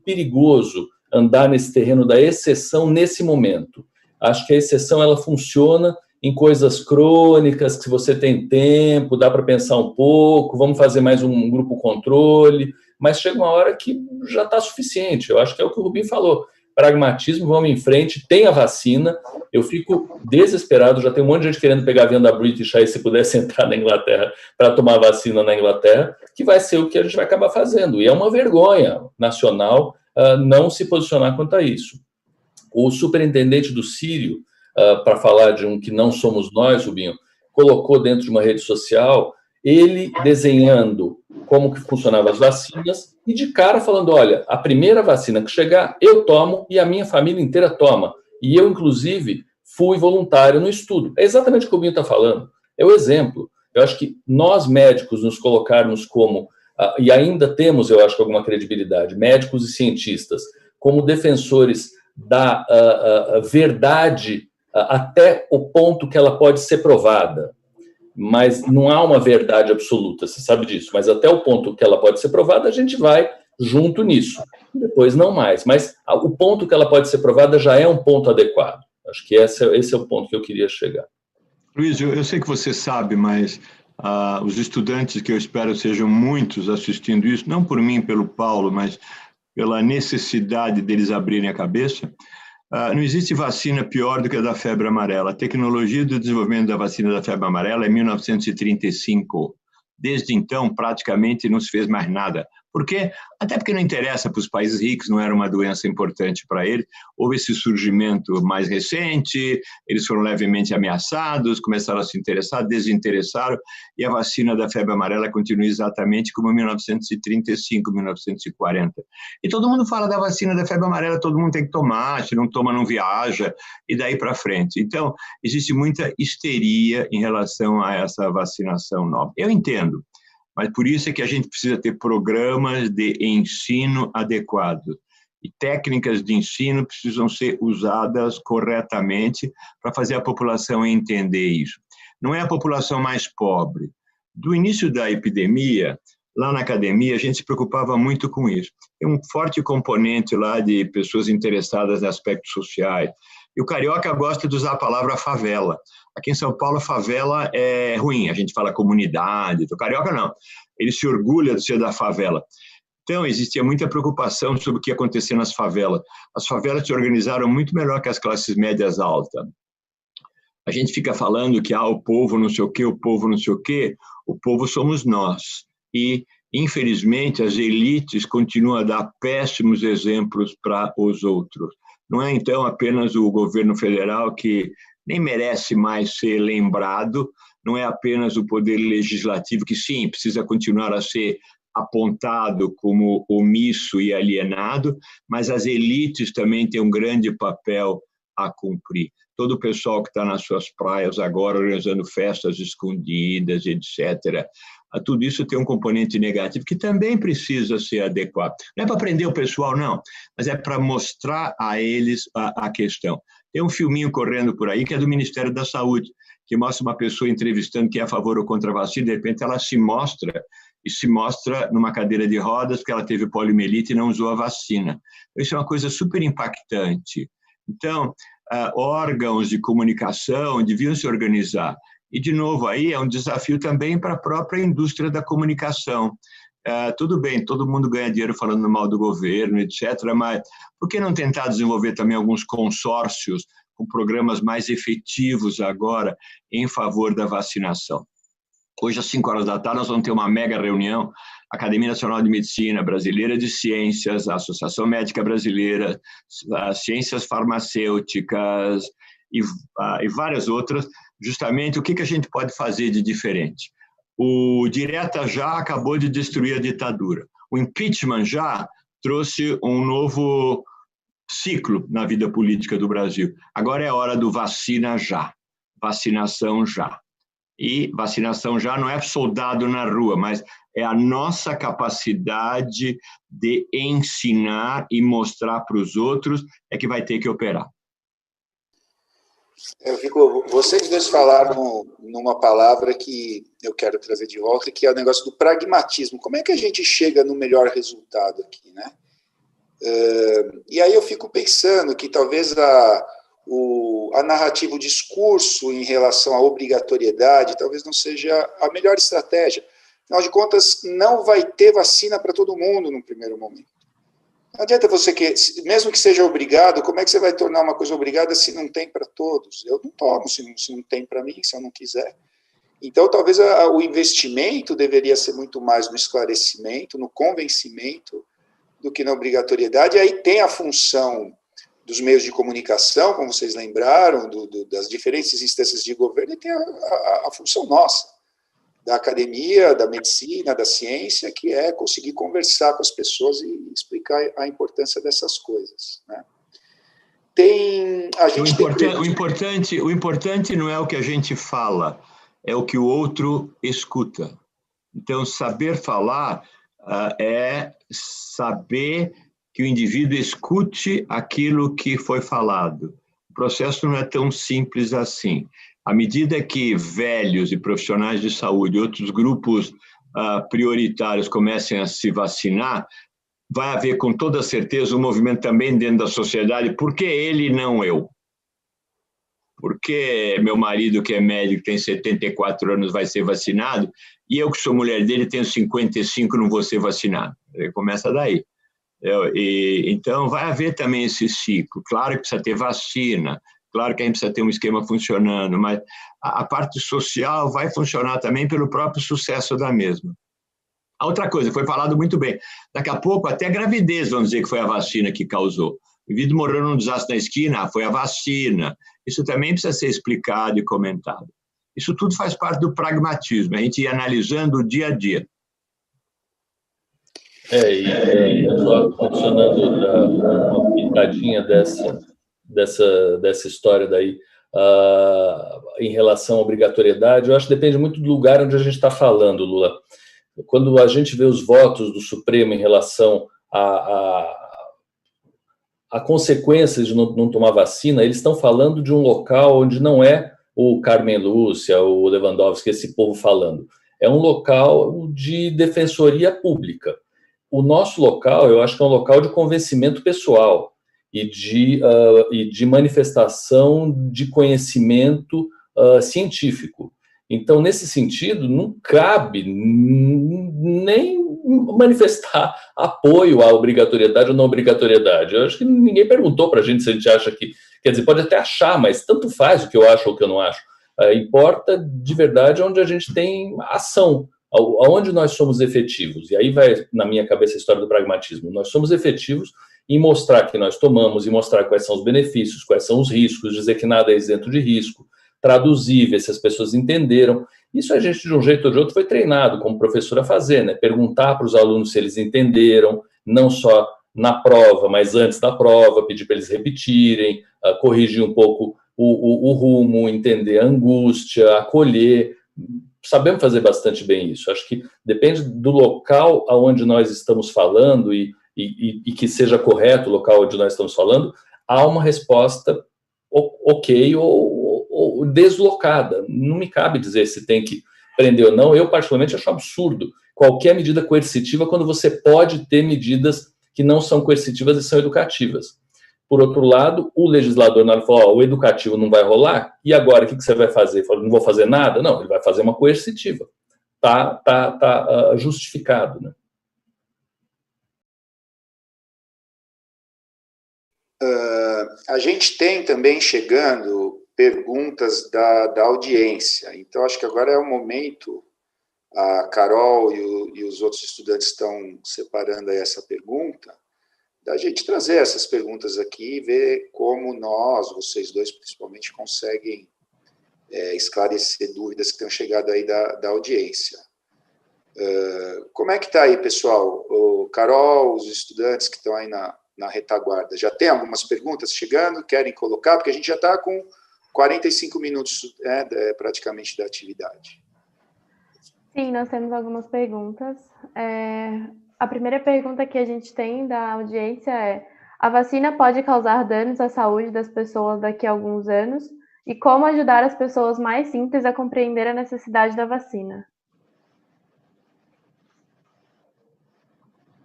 perigoso andar nesse terreno da exceção nesse momento. Acho que a exceção ela funciona em coisas crônicas, que se você tem tempo, dá para pensar um pouco, vamos fazer mais um grupo controle, mas chega uma hora que já está suficiente. Eu acho que é o que o Rubinho falou. Pragmatismo, vamos em frente, tem a vacina. Eu fico desesperado, já tem um monte de gente querendo pegar a avião da British aí, se pudesse entrar na Inglaterra para tomar vacina na Inglaterra, que vai ser o que a gente vai acabar fazendo. E é uma vergonha nacional não se posicionar quanto a isso. O superintendente do Sírio, para falar de um que não somos nós, Rubinho, colocou dentro de uma rede social ele desenhando como que funcionavam as vacinas e de cara falando, olha, a primeira vacina que chegar, eu tomo e a minha família inteira toma. E eu, inclusive, fui voluntário no estudo. É exatamente o que o Rubinho está falando. É o exemplo. Eu acho que nós, médicos, nos colocarmos como, e ainda temos, eu acho, alguma credibilidade, médicos e cientistas, como defensores da verdade até o ponto que ela pode ser provada. Mas não há uma verdade absoluta, você sabe disso. Mas até o ponto que ela pode ser provada, a gente vai junto nisso. Depois não mais. Mas o ponto que ela pode ser provada já é um ponto adequado. Acho que esse é o ponto que eu queria chegar. Luiz, eu sei que você sabe, mas os estudantes, que eu espero sejam muitos assistindo isso, não por mim, pelo Paulo, mas pela necessidade deles abrirem a cabeça, não existe vacina pior do que a da febre amarela. A tecnologia do desenvolvimento da vacina da febre amarela é 1935. Desde então, praticamente não se fez mais nada. Até porque não interessa para os países ricos, não era uma doença importante para eles. Houve esse surgimento mais recente, eles foram levemente ameaçados, começaram a se interessar, desinteressaram, e a vacina da febre amarela continua exatamente como em 1935, 1940. E todo mundo fala da vacina da febre amarela, todo mundo tem que tomar, se não toma não viaja, e daí para frente. Então, existe muita histeria em relação a essa vacinação nova. Eu entendo. Mas por isso é que a gente precisa ter programas de ensino adequados. E técnicas de ensino precisam ser usadas corretamente para fazer a população entender isso. Não é a população mais pobre. Do início da epidemia, lá na academia, a gente se preocupava muito com isso. Tem um forte componente lá de pessoas interessadas em aspectos sociais. E o carioca gosta de usar a palavra favela. Aqui em São Paulo, favela é ruim, a gente fala comunidade, o carioca não. Ele se orgulha de ser da favela. Então, existia muita preocupação sobre o que ia acontecer nas favelas. As favelas se organizaram muito melhor que as classes médias altas. A gente fica falando que o povo não sei o quê, o povo não sei o quê. O povo somos nós. E, infelizmente, as elites continuam a dar péssimos exemplos para os outros. Não é, então, apenas o governo federal que nem merece mais ser lembrado, não é apenas o poder legislativo, que sim, precisa continuar a ser apontado como omisso e alienado, mas as elites também têm um grande papel a cumprir. Todo o pessoal que está nas suas praias agora organizando festas escondidas, etc., tudo isso tem um componente negativo que também precisa ser adequado. Não é para prender o pessoal, não, mas é para mostrar a eles a questão. Tem um filminho correndo por aí que é do Ministério da Saúde, que mostra uma pessoa entrevistando que é a favor ou contra a vacina, de repente ela se mostra numa cadeira de rodas porque ela teve poliomielite e não usou a vacina. Isso é uma coisa super impactante. Então, órgãos de comunicação deviam se organizar. E, de novo, aí é um desafio também para a própria indústria da comunicação. Tudo bem, todo mundo ganha dinheiro falando mal do governo, etc., mas por que não tentar desenvolver também alguns consórcios com programas mais efetivos agora em favor da vacinação? Hoje, às 5 horas da tarde, nós vamos ter uma mega reunião, Academia Nacional de Medicina, Brasileira de Ciências, a Associação Médica Brasileira, as Ciências Farmacêuticas e várias outras, justamente o que a gente pode fazer de diferente. O Direta Já acabou de destruir a ditadura. O impeachment já trouxe um novo ciclo na vida política do Brasil. Agora é a hora do vacina já, vacinação já. E vacinação já não é soldado na rua, mas é a nossa capacidade de ensinar e mostrar para os outros é que vai ter que operar. Vocês dois falaram numa palavra que eu quero trazer de volta, que é o negócio do pragmatismo. Como é que a gente chega no melhor resultado aqui, né? E aí eu fico pensando que talvez a narrativa, o discurso em relação à obrigatoriedade talvez não seja a melhor estratégia. Afinal de contas, não vai ter vacina para todo mundo no primeiro momento. Não adianta você mesmo que seja obrigado, como é que você vai tornar uma coisa obrigada se não tem para todos? Eu não tomo se não tem para mim, se eu não quiser. Então, talvez o investimento deveria ser muito mais no esclarecimento, no convencimento, do que na obrigatoriedade. E aí tem a função dos meios de comunicação, como vocês lembraram, das diferentes instâncias de governo, e tem a função nossa, da academia, da medicina, da ciência, que é conseguir conversar com as pessoas e explicar a importância dessas coisas, né? O importante não é o que a gente fala, é o que o outro escuta. Então, saber falar é saber que o indivíduo escute aquilo que foi falado. O processo não é tão simples assim. À medida que velhos e profissionais de saúde, outros grupos prioritários comecem a se vacinar, vai haver com toda certeza um movimento também dentro da sociedade. Por que ele, não eu? Por que meu marido, que é médico, tem 74 anos, vai ser vacinado, e eu, que sou mulher dele, tenho 55, não vou ser vacinado? Ele começa daí. Então, vai haver também esse ciclo. Claro que precisa ter vacina, claro que a gente precisa ter um esquema funcionando, mas a parte social vai funcionar também pelo próprio sucesso da mesma. A outra coisa, foi falado muito bem, daqui a pouco até gravidez, vamos dizer que foi a vacina que causou. O indivíduo morreu num desastre na esquina, foi a vacina. Isso também precisa ser explicado e comentado. Isso tudo faz parte do pragmatismo, a gente ir analisando o dia a dia. Só adicionando uma pitadinha dessa história daí, em relação à obrigatoriedade, eu acho que depende muito do lugar onde a gente está falando, Lula. Quando a gente vê os votos do Supremo em relação a consequências de não tomar vacina, eles estão falando de um local onde não é o Carmen Lúcia, o Lewandowski, esse povo falando. É um local de defensoria pública. O nosso local, eu acho que é um local de convencimento pessoal e de manifestação de conhecimento científico. Então, nesse sentido, não cabe nem manifestar apoio à obrigatoriedade ou não obrigatoriedade. Eu acho que ninguém perguntou para a gente se a gente acha que... Quer dizer, pode até achar, mas tanto faz o que eu acho ou o que eu não acho. Importa, de verdade, onde a gente tem ação, aonde nós somos efetivos. E aí vai, na minha cabeça, a história do pragmatismo. Nós somos efetivos em mostrar que nós tomamos, em mostrar quais são os benefícios, quais são os riscos, dizer que nada é isento de risco, traduzir, ver se as pessoas entenderam. Isso a gente, de um jeito ou de outro, foi treinado como professor a fazer, né? Perguntar para os alunos se eles entenderam, não só na prova, mas antes da prova, pedir para eles repetirem, corrigir um pouco o rumo, entender a angústia, acolher. Sabemos fazer bastante bem isso. Acho que depende do local aonde nós estamos falando e que seja correto o local onde nós estamos falando, há uma resposta ok ou deslocada. Não me cabe dizer se tem que prender ou não. Eu, particularmente, acho absurdo qualquer medida coercitiva quando você pode ter medidas que não são coercitivas e são educativas. Por outro lado, o legislador, na hora falou, o educativo não vai rolar, e agora o que você vai fazer? Fala, não vou fazer nada? Não, ele vai fazer uma coercitiva. Tá justificado, né? A gente tem também chegando perguntas da audiência, então acho que agora é o momento, a Carol e os outros estudantes estão separando aí essa pergunta, da gente trazer essas perguntas aqui e ver como nós, vocês dois principalmente, conseguem esclarecer dúvidas que tenham chegado aí da audiência. Como é que está aí, pessoal? Carol, os estudantes que estão aí na retaguarda, já tem algumas perguntas chegando? Querem colocar? Porque a gente já está com 45 minutos praticamente da atividade. Sim, nós temos algumas perguntas. A primeira pergunta que a gente tem da audiência é: a vacina pode causar danos à saúde das pessoas daqui a alguns anos? E como ajudar as pessoas mais simples a compreender a necessidade da vacina?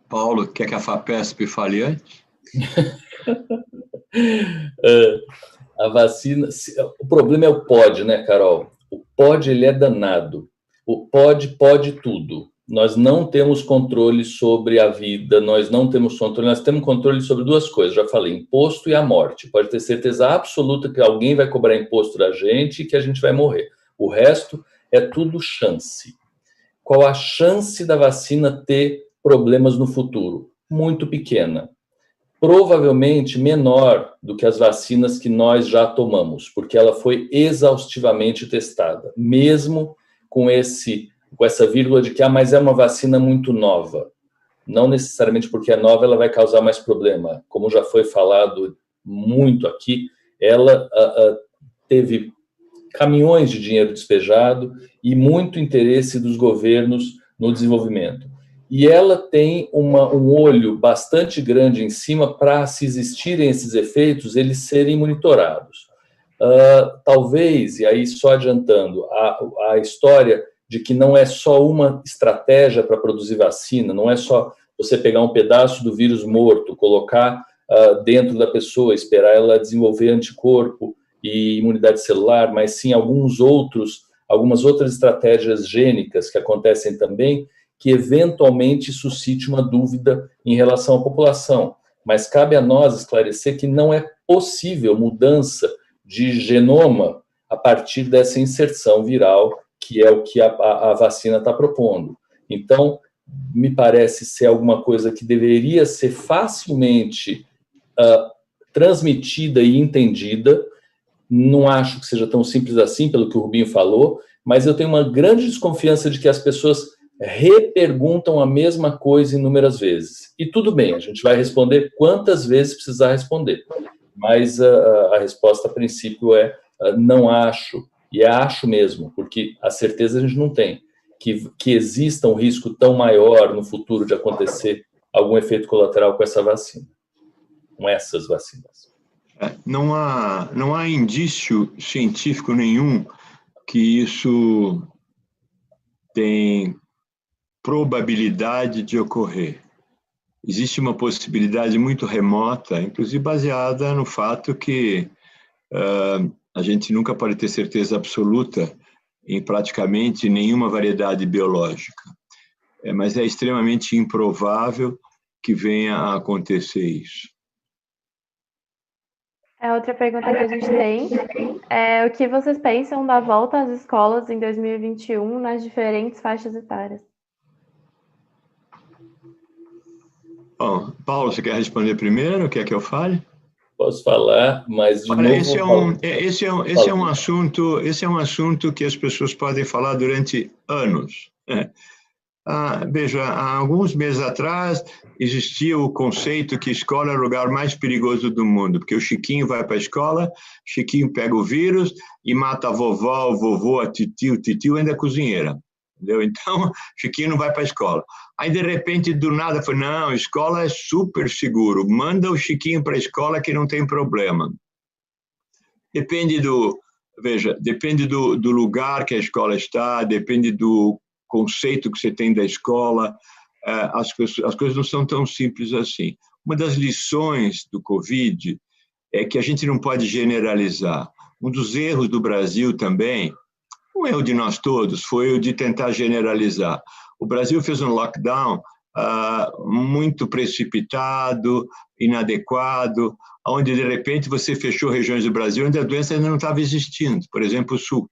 Paulo, quer que a FAPESP fale antes? A vacina... O problema é o pode, né, Carol? O pode, ele é danado. O pode tudo. Nós não temos controle sobre a vida, nós temos controle sobre duas coisas, já falei, imposto e a morte. Pode ter certeza absoluta que alguém vai cobrar imposto da gente e que a gente vai morrer. O resto é tudo chance. Qual a chance da vacina ter problemas no futuro? Muito pequena. Provavelmente menor do que as vacinas que nós já tomamos, porque ela foi exaustivamente testada, mesmo com essa vírgula de que mas é uma vacina muito nova. Não necessariamente porque é nova ela vai causar mais problema. Como já foi falado muito aqui, ela teve caminhões de dinheiro despejado e muito interesse dos governos no desenvolvimento. E ela tem um olho bastante grande em cima para, se existirem esses efeitos, eles serem monitorados. Talvez, e aí só adiantando, a história de que não é só uma estratégia para produzir vacina, não é só você pegar um pedaço do vírus morto, colocar dentro da pessoa, esperar ela desenvolver anticorpo e imunidade celular, mas sim algumas outras estratégias gênicas que acontecem também, que eventualmente suscite uma dúvida em relação à população. Mas cabe a nós esclarecer que não é possível mudança de genoma a partir dessa inserção viral, que é o que a vacina está propondo. Então, me parece ser alguma coisa que deveria ser facilmente transmitida e entendida. Não acho que seja tão simples assim, pelo que o Rubinho falou, mas eu tenho uma grande desconfiança de que as pessoas reperguntam a mesma coisa inúmeras vezes. E tudo bem, a gente vai responder quantas vezes precisar responder. Mas a resposta, a princípio, é não acho, e acho mesmo, porque a certeza a gente não tem, que exista um risco tão maior no futuro de acontecer algum efeito colateral com essa vacina, com essas vacinas. Não há indício científico nenhum que isso tem probabilidade de ocorrer. Existe uma possibilidade muito remota, inclusive baseada no fato que a gente nunca pode ter certeza absoluta em praticamente nenhuma variedade biológica. Mas é extremamente improvável que venha a acontecer isso. A outra pergunta que a gente tem é o que vocês pensam da volta às escolas em 2021 nas diferentes faixas etárias? Bom, Paulo, você quer responder primeiro? Quer que eu fale? Posso falar, mas de Olha, novo... esse é um assunto que as pessoas podem falar durante anos. Veja, há alguns meses atrás existia o conceito que escola é o lugar mais perigoso do mundo, porque o Chiquinho vai para a escola, Chiquinho pega o vírus e mata a vovó, o vovô, a titio, o titio ainda é cozinheira. Entendeu? Então, Chiquinho não vai para a escola. Aí, de repente, do nada, foi, não, a escola é super seguro, manda o Chiquinho para a escola que não tem problema. Depende do lugar que a escola está, depende do conceito que você tem da escola, as coisas não são tão simples assim. Uma das lições do Covid é que a gente não pode generalizar. Um dos erros do Brasil também, um erro de nós todos, foi o de tentar generalizar. O Brasil fez um lockdown muito precipitado, inadequado, onde, de repente, você fechou regiões do Brasil onde a doença ainda não estava existindo, por exemplo, o Sul.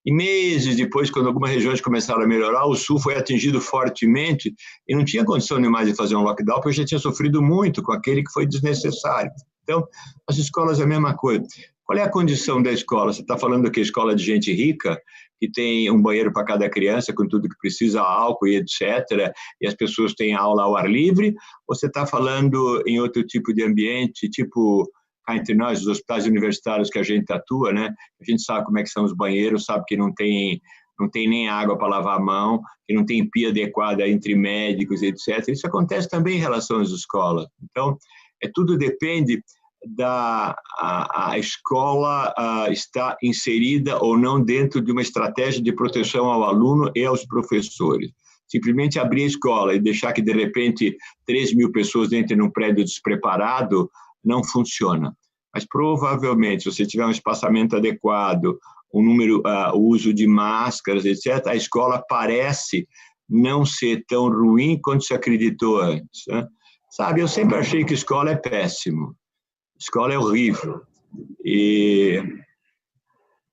E meses depois, quando algumas regiões começaram a melhorar, o Sul foi atingido fortemente e não tinha condição nenhuma de fazer um lockdown, porque já tinha sofrido muito com aquele que foi desnecessário. Então, as escolas é a mesma coisa. Qual é a condição da escola? Você está falando que a escola é de gente rica, que tem um banheiro para cada criança, com tudo que precisa, álcool e etc., e as pessoas têm aula ao ar livre? Ou você está falando em outro tipo de ambiente, tipo cá entre nós, os hospitais universitários que a gente atua, né? A gente sabe como é que são os banheiros, sabe que não tem nem água para lavar a mão, que não tem pia adequada entre médicos, etc. Isso acontece também em relação às escolas. Então, tudo depende da a escola estar inserida ou não dentro de uma estratégia de proteção ao aluno e aos professores. Simplesmente abrir a escola e deixar que, de repente, 3.000 pessoas entrem num prédio despreparado não funciona. Mas, provavelmente, se você tiver um espaçamento adequado, o uso de máscaras, etc., a escola parece não ser tão ruim quanto se acreditou antes, né? Sabe, eu sempre achei que escola é péssimo. Escola é horrível. E,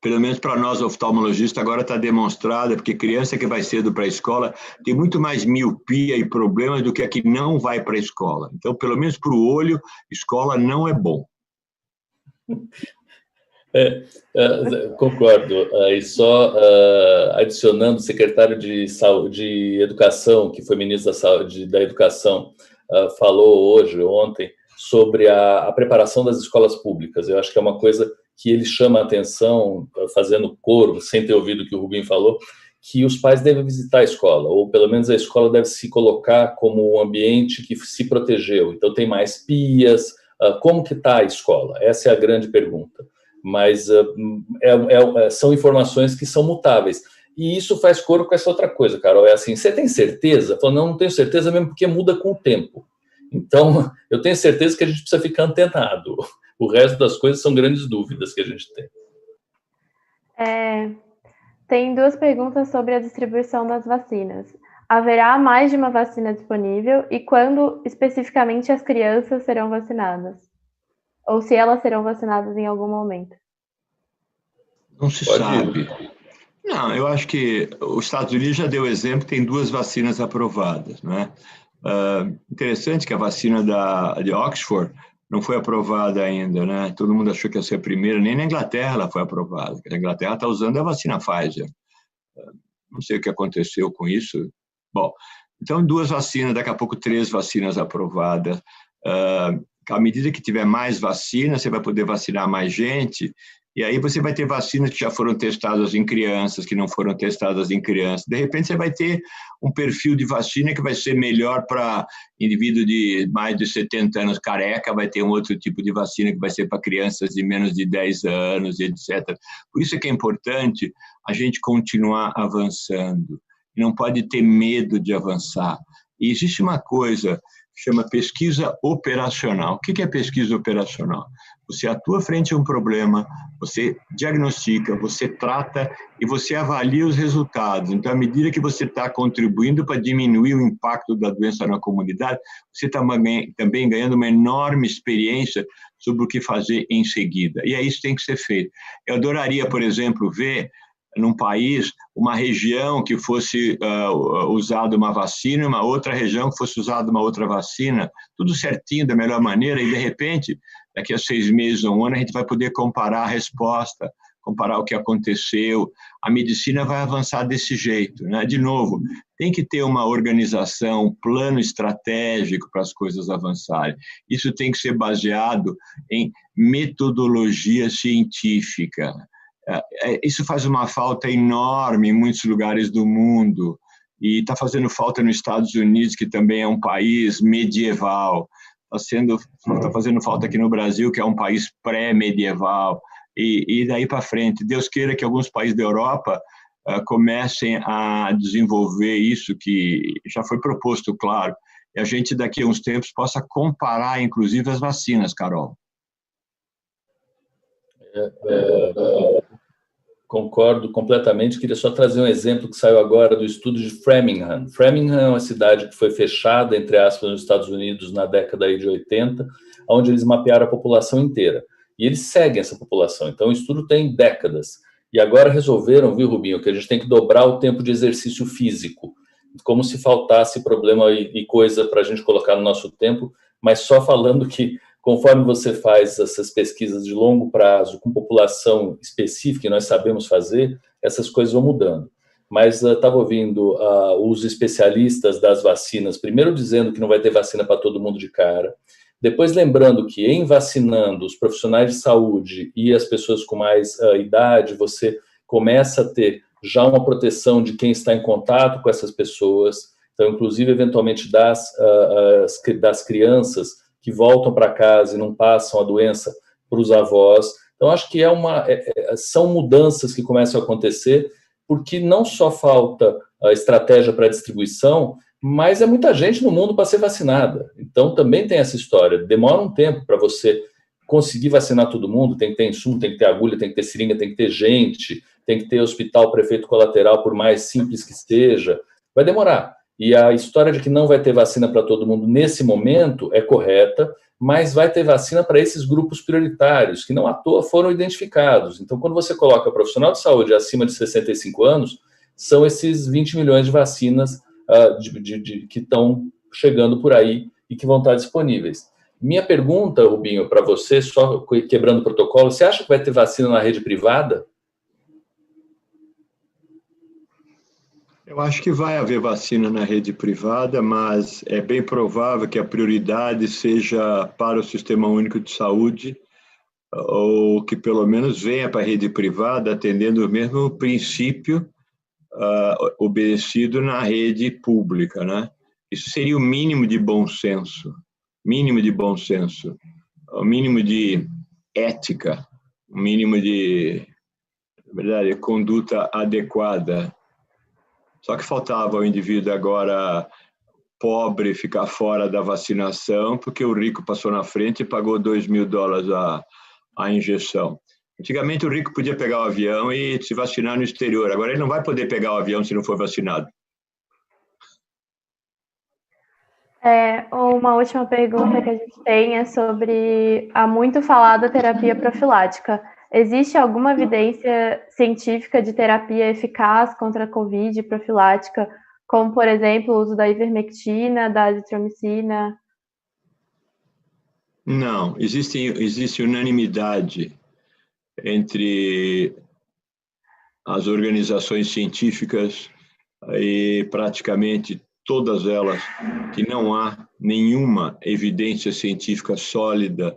pelo menos para nós oftalmologistas, agora está demonstrado, porque criança que vai cedo para a escola tem muito mais miopia e problemas do que a que não vai para a escola. Então, pelo menos para o olho, escola não é bom. Concordo. E só adicionando, o secretário de Educação, que foi ministro da Educação, falou ontem, sobre a preparação das escolas públicas. Eu acho que é uma coisa que ele chama a atenção, fazendo coro, sem ter ouvido o que o Rubinho falou, que os pais devem visitar a escola, ou pelo menos a escola deve se colocar como um ambiente que se protegeu. Então, tem mais pias. Como que está a escola? Essa é a grande pergunta. Mas são informações que são mutáveis. E isso faz coro com essa outra coisa, Carol. É assim, você tem certeza? Falou, não tenho certeza mesmo porque muda com o tempo. Então, eu tenho certeza que a gente precisa ficar antenado. O resto das coisas são grandes dúvidas que a gente tem. Tem duas perguntas sobre a distribuição das vacinas. Haverá mais de uma vacina disponível e quando, especificamente, as crianças serão vacinadas? Ou se elas serão vacinadas em algum momento? Não se sabe. Não, eu acho que os Estados Unidos já deu exemplo, tem 2 vacinas aprovadas, né? Interessante que a vacina de Oxford não foi aprovada ainda, né? Todo mundo achou que ia ser a primeira, nem na Inglaterra ela foi aprovada. A Inglaterra está usando a vacina Pfizer. Não sei o que aconteceu com isso. Bom, então 2 vacinas, daqui a pouco 3 vacinas aprovadas. À medida que tiver mais vacina, você vai poder vacinar mais gente, e aí você vai ter vacinas que já foram testadas em crianças, que não foram testadas em crianças. De repente, você vai ter um perfil de vacina que vai ser melhor para indivíduo de mais de 70 anos careca, vai ter um outro tipo de vacina que vai ser para crianças de menos de 10 anos, etc. Por isso é que é importante a gente continuar avançando. Não pode ter medo de avançar. E existe uma coisa que chama pesquisa operacional. O que é pesquisa operacional? Você atua frente a um problema, você diagnostica, você trata e você avalia os resultados. Então, à medida que você está contribuindo para diminuir o impacto da doença na comunidade, você está também ganhando uma enorme experiência sobre o que fazer em seguida. E é isso que tem que ser feito. Eu adoraria, por exemplo, ver num país uma região que fosse usada uma vacina, uma outra região que fosse usada uma outra vacina, tudo certinho, da melhor maneira, e de repente, daqui a 6 meses ou 1 ano, a gente vai poder comparar a resposta, comparar o que aconteceu. A medicina vai avançar desse jeito, né? De novo, tem que ter uma organização, um plano estratégico para as coisas avançarem. Isso tem que ser baseado em metodologia científica. Isso faz uma falta enorme em muitos lugares do mundo, e está fazendo falta nos Estados Unidos, que também é um país medieval. Está fazendo falta aqui no Brasil, que é um país pré-medieval, e daí para frente. Deus queira que alguns países da Europa comecem a desenvolver isso, que já foi proposto, claro, e a gente daqui a uns tempos possa comparar, inclusive, as vacinas, Carol. Concordo completamente. Queria só trazer um exemplo que saiu agora do estudo de Framingham. Framingham é uma cidade que foi fechada, entre aspas, nos Estados Unidos na década de 80, onde eles mapearam a população inteira. E eles seguem essa população. Então, o estudo tem décadas. E agora resolveram, viu, Rubinho, que a gente tem que dobrar o tempo de exercício físico. Como se faltasse problema e coisa para a gente colocar no nosso tempo, mas só falando que conforme você faz essas pesquisas de longo prazo com população específica, e nós sabemos fazer, essas coisas vão mudando. Mas estava ouvindo os especialistas das vacinas, primeiro dizendo que não vai ter vacina para todo mundo de cara, depois lembrando que em vacinando os profissionais de saúde e as pessoas com mais idade, você começa a ter já uma proteção de quem está em contato com essas pessoas, então, inclusive, eventualmente, das crianças que voltam para casa e não passam a doença para os avós. Então, acho que são mudanças que começam a acontecer, porque não só falta a estratégia para a distribuição, mas é muita gente no mundo para ser vacinada. Então, também tem essa história. Demora um tempo para você conseguir vacinar todo mundo, tem que ter insumo, tem que ter agulha, tem que ter seringa, tem que ter gente, tem que ter hospital para efeito colateral, por mais simples que seja. Vai demorar. E a história de que não vai ter vacina para todo mundo nesse momento é correta, mas vai ter vacina para esses grupos prioritários, que não à toa foram identificados. Então, quando você coloca profissional de saúde acima de 65 anos, são esses 20 milhões de vacinas que estão chegando por aí e que vão estar disponíveis. Minha pergunta, Rubinho, para você, só quebrando o protocolo, você acha que vai ter vacina na rede privada? Eu acho que vai haver vacina na rede privada, mas é bem provável que a prioridade seja para o Sistema Único de Saúde, ou que pelo menos venha para a rede privada atendendo o mesmo princípio obedecido na rede pública, né? Isso seria o mínimo de bom senso, o mínimo de ética, o mínimo de, na verdade, conduta adequada. Só que faltava ao indivíduo agora pobre ficar fora da vacinação, porque o rico passou na frente e pagou $2.000 a injeção. Antigamente o rico podia pegar o avião e se vacinar no exterior. Agora ele não vai poder pegar o avião se não for vacinado. Uma última pergunta que a gente tem é sobre a muito falada terapia profilática. Existe alguma evidência científica de terapia eficaz contra a Covid profilática, como, por exemplo, o uso da ivermectina, da azitromicina? Não, existe unanimidade entre as organizações científicas e praticamente todas elas que não há nenhuma evidência científica sólida,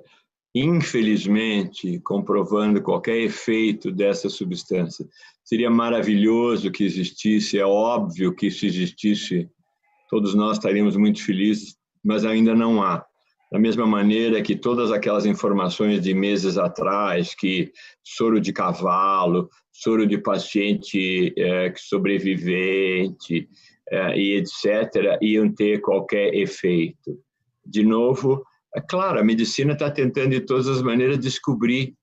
infelizmente, comprovando qualquer efeito dessa substância. Seria maravilhoso que existisse, é óbvio que se existisse, todos nós estaríamos muito felizes, mas ainda não há. Da mesma maneira que todas aquelas informações de meses atrás, que soro de cavalo, soro de paciente sobrevivente e etc., iam ter qualquer efeito. De novo, é claro, a medicina está tentando de todas as maneiras descobrir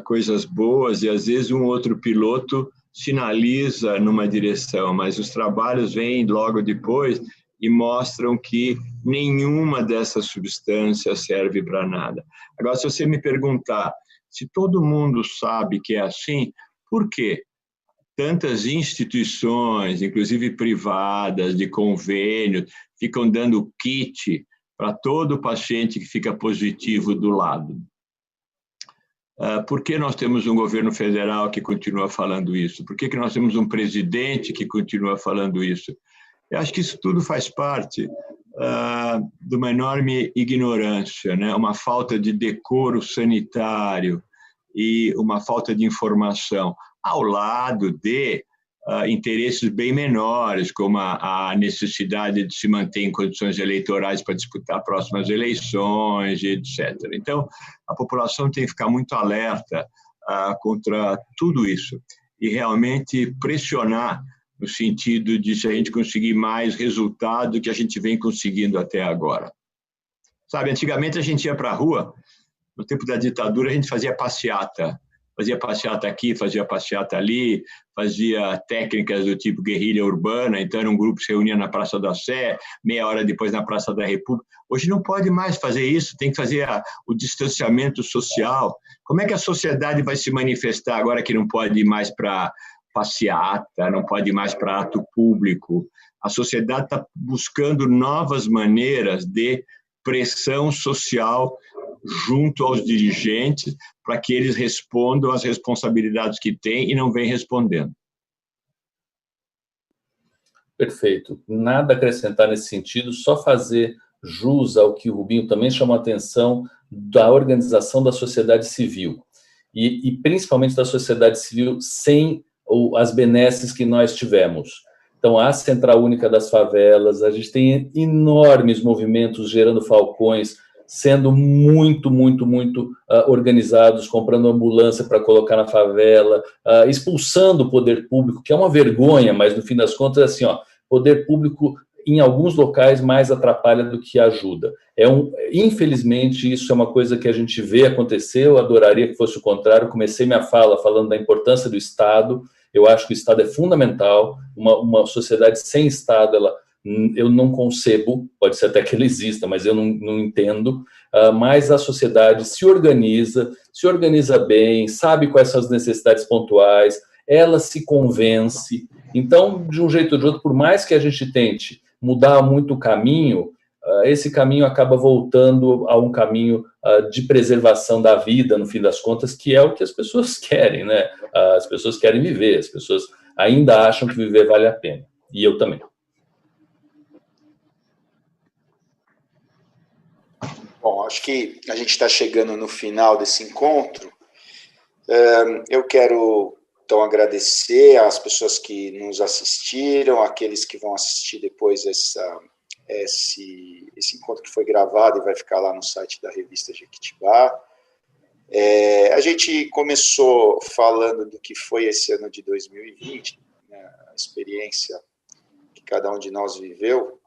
coisas boas e às vezes um outro piloto sinaliza numa direção, mas os trabalhos vêm logo depois e mostram que nenhuma dessas substâncias serve para nada. Agora, se você me perguntar se todo mundo sabe que é assim, por quê? Tantas instituições, inclusive privadas, de convênio, ficam dando kit para todo paciente que fica positivo do lado. Por que nós temos um governo federal que continua falando isso? Por que nós temos um presidente que continua falando isso? Eu acho que isso tudo faz parte de uma enorme ignorância, né? Uma falta de decoro sanitário e uma falta de informação, ao lado de interesses bem menores, como a necessidade de se manter em condições eleitorais para disputar próximas eleições, etc. Então, a população tem que ficar muito alerta contra tudo isso e realmente pressionar no sentido de se a gente conseguir mais resultado do que a gente vem conseguindo até agora. Sabe, antigamente a gente ia para a rua, no tempo da ditadura a gente fazia passeata aqui, fazia passeata ali, fazia técnicas do tipo guerrilha urbana, então era um grupo que se reunia na Praça da Sé, meia hora depois na Praça da República. Hoje não pode mais fazer isso, tem que fazer o distanciamento social. Como é que a sociedade vai se manifestar agora que não pode ir mais para passeata, não pode ir mais para ato público? A sociedade está buscando novas maneiras de pressão social junto aos dirigentes para que eles respondam às responsabilidades que têm e não vêm respondendo. Perfeito. Nada a acrescentar nesse sentido, só fazer jus ao que o Rubinho também chamou a atenção da organização da sociedade civil e principalmente da sociedade civil sem as benesses que nós tivemos. Então, a Central Única das Favelas, a gente tem enormes movimentos gerando falcões, sendo muito organizados, comprando ambulância para colocar na favela, expulsando o poder público, que é uma vergonha, mas no fim das contas, assim, poder público em alguns locais mais atrapalha do que ajuda. Infelizmente, isso é uma coisa que a gente vê acontecer, eu adoraria que fosse o contrário. Comecei minha fala falando da importância do Estado. Eu acho que o Estado é fundamental. Uma sociedade sem Estado, eu não concebo, pode ser até que ele exista, mas eu não entendo, mas a sociedade se organiza bem, sabe quais são as necessidades pontuais, ela se convence. Então, de um jeito ou de outro, por mais que a gente tente mudar muito o caminho, esse caminho acaba voltando a um caminho de preservação da vida, no fim das contas, que é o que as pessoas querem, né? As pessoas querem viver, as pessoas ainda acham que viver vale a pena. E eu também. Bom, acho que a gente está chegando no final desse encontro. Eu quero, então, agradecer às pessoas que nos assistiram, aqueles que vão assistir depois esse encontro que foi gravado e vai ficar lá no site da revista Jequitibá. A gente começou falando do que foi esse ano de 2020, né, a experiência que cada um de nós viveu,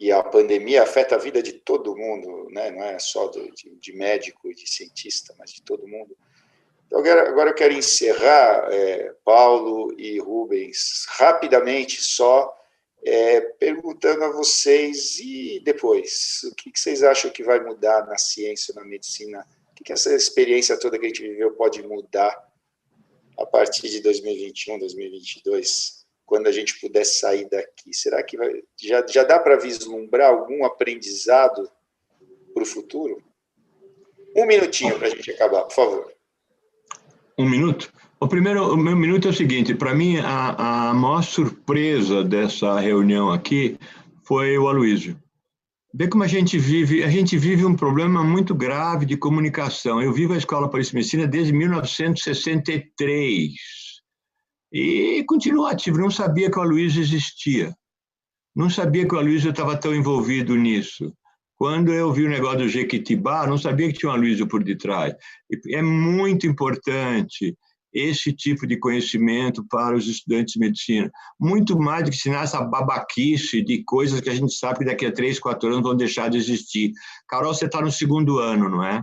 e a pandemia afeta a vida de todo mundo, né? Não é só de médico e de cientista, mas de todo mundo. Então, agora eu quero encerrar, Paulo e Rubens, rapidamente só, perguntando a vocês, e depois, o que vocês acham que vai mudar na ciência, na medicina, que essa experiência toda que a gente viveu pode mudar a partir de 2021, 2022, quando a gente puder sair daqui? Será que já dá para vislumbrar algum aprendizado para o futuro? Um minutinho para a gente acabar, por favor. Um minuto? O meu minuto é o seguinte, para mim, a maior surpresa dessa reunião aqui foi o Aloysio. Vê como a gente vive um problema muito grave de comunicação. Eu vivo a Escola Paulista de Medicina desde 1963 e continuo ativo, não sabia que o Aloysio existia. Não sabia que o Aloysio estava tão envolvido nisso. Quando eu vi o negócio do Jequitibá, não sabia que tinha um Aloysio por detrás. E é muito importante esse tipo de conhecimento para os estudantes de medicina. Muito mais do que ensinar essa babaquice de coisas que a gente sabe que daqui a 3, 4 anos vão deixar de existir. Carol, você está no 2º ano, não é?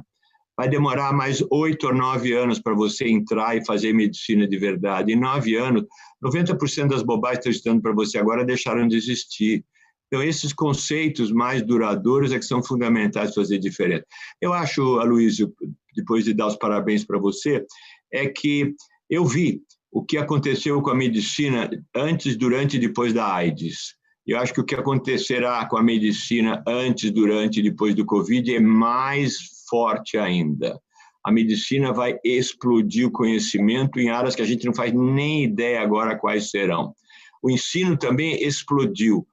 Vai demorar mais 8 ou 9 anos para você entrar e fazer medicina de verdade. Em 9 anos, 90% das bobagens que estão estudando para você agora deixaram de existir. Então, esses conceitos mais duradouros é que são fundamentais para fazer diferença. Eu acho, Aloysio, depois de dar os parabéns para você, é que eu vi o que aconteceu com a medicina antes, durante e depois da AIDS. Eu acho que o que acontecerá com a medicina antes, durante e depois do Covid é mais forte ainda. A medicina vai explodir o conhecimento em áreas que a gente não faz nem ideia agora quais serão. O ensino também explodiu.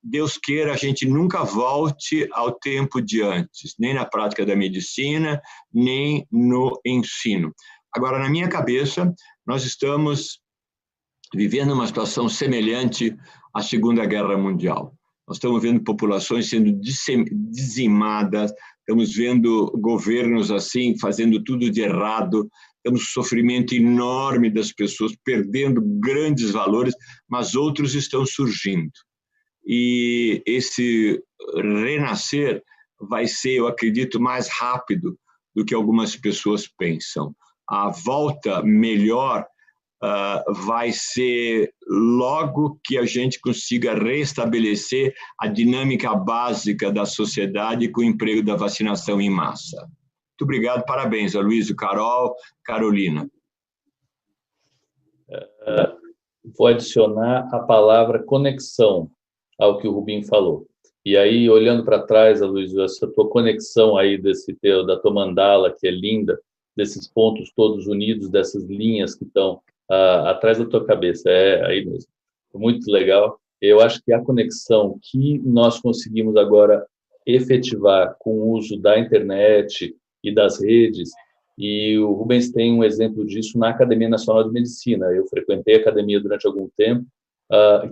Deus queira, a gente nunca volte ao tempo de antes, nem na prática da medicina, nem no ensino. Agora, na minha cabeça, nós estamos vivendo uma situação semelhante à Segunda Guerra Mundial. Nós estamos vendo populações sendo dizimadas, estamos vendo governos assim, fazendo tudo de errado, temos um sofrimento enorme das pessoas, perdendo grandes valores, mas outros estão surgindo. E esse renascer vai ser, eu acredito, mais rápido do que algumas pessoas pensam. A volta melhor vai ser logo que a gente consiga restabelecer a dinâmica básica da sociedade com o emprego da vacinação em massa. Muito obrigado, parabéns, Aloysio, Carol, Carolina. Vou adicionar a palavra conexão ao que o Rubinho falou. E aí, olhando para trás, Aloysio, essa tua conexão aí da tua mandala, que é linda, desses pontos todos unidos, dessas linhas que estão atrás da tua cabeça, é aí mesmo. Muito legal. Eu acho que a conexão que nós conseguimos agora efetivar com o uso da internet e das redes, e o Rubens tem um exemplo disso na Academia Nacional de Medicina. Eu frequentei a academia durante algum tempo,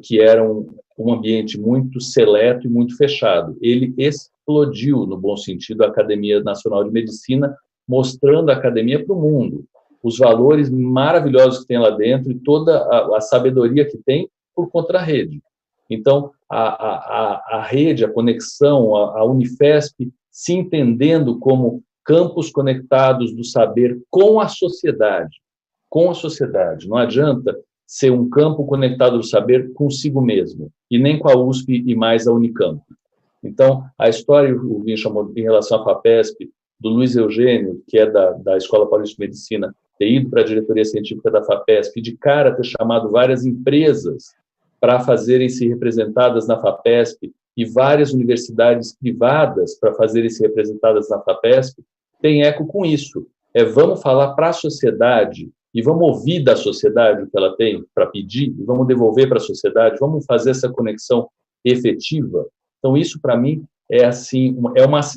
que era um ambiente muito seleto e muito fechado. Ele explodiu, no bom sentido, a Academia Nacional de Medicina, mostrando a academia para o mundo, os valores maravilhosos que tem lá dentro e toda a sabedoria que tem por conta da rede. Então, a rede, a conexão, a Unifesp se entendendo como campos conectados do saber com a sociedade. Com a sociedade. Não adianta ser um campo conectado do saber consigo mesmo, e nem com a USP e mais a Unicamp. Então, a história, o Vinho chamou em relação à FAPESP, do Luiz Eugênio, que é da Escola Paulista de Medicina, ter ido para a diretoria científica da FAPESP, de cara ter chamado várias empresas para fazerem-se representadas na FAPESP e várias universidades privadas para fazerem-se representadas na FAPESP, tem eco com isso. Vamos falar para a sociedade e vamos ouvir da sociedade o que ela tem para pedir e vamos devolver para a sociedade, vamos fazer essa conexão efetiva. Então, isso, para mim,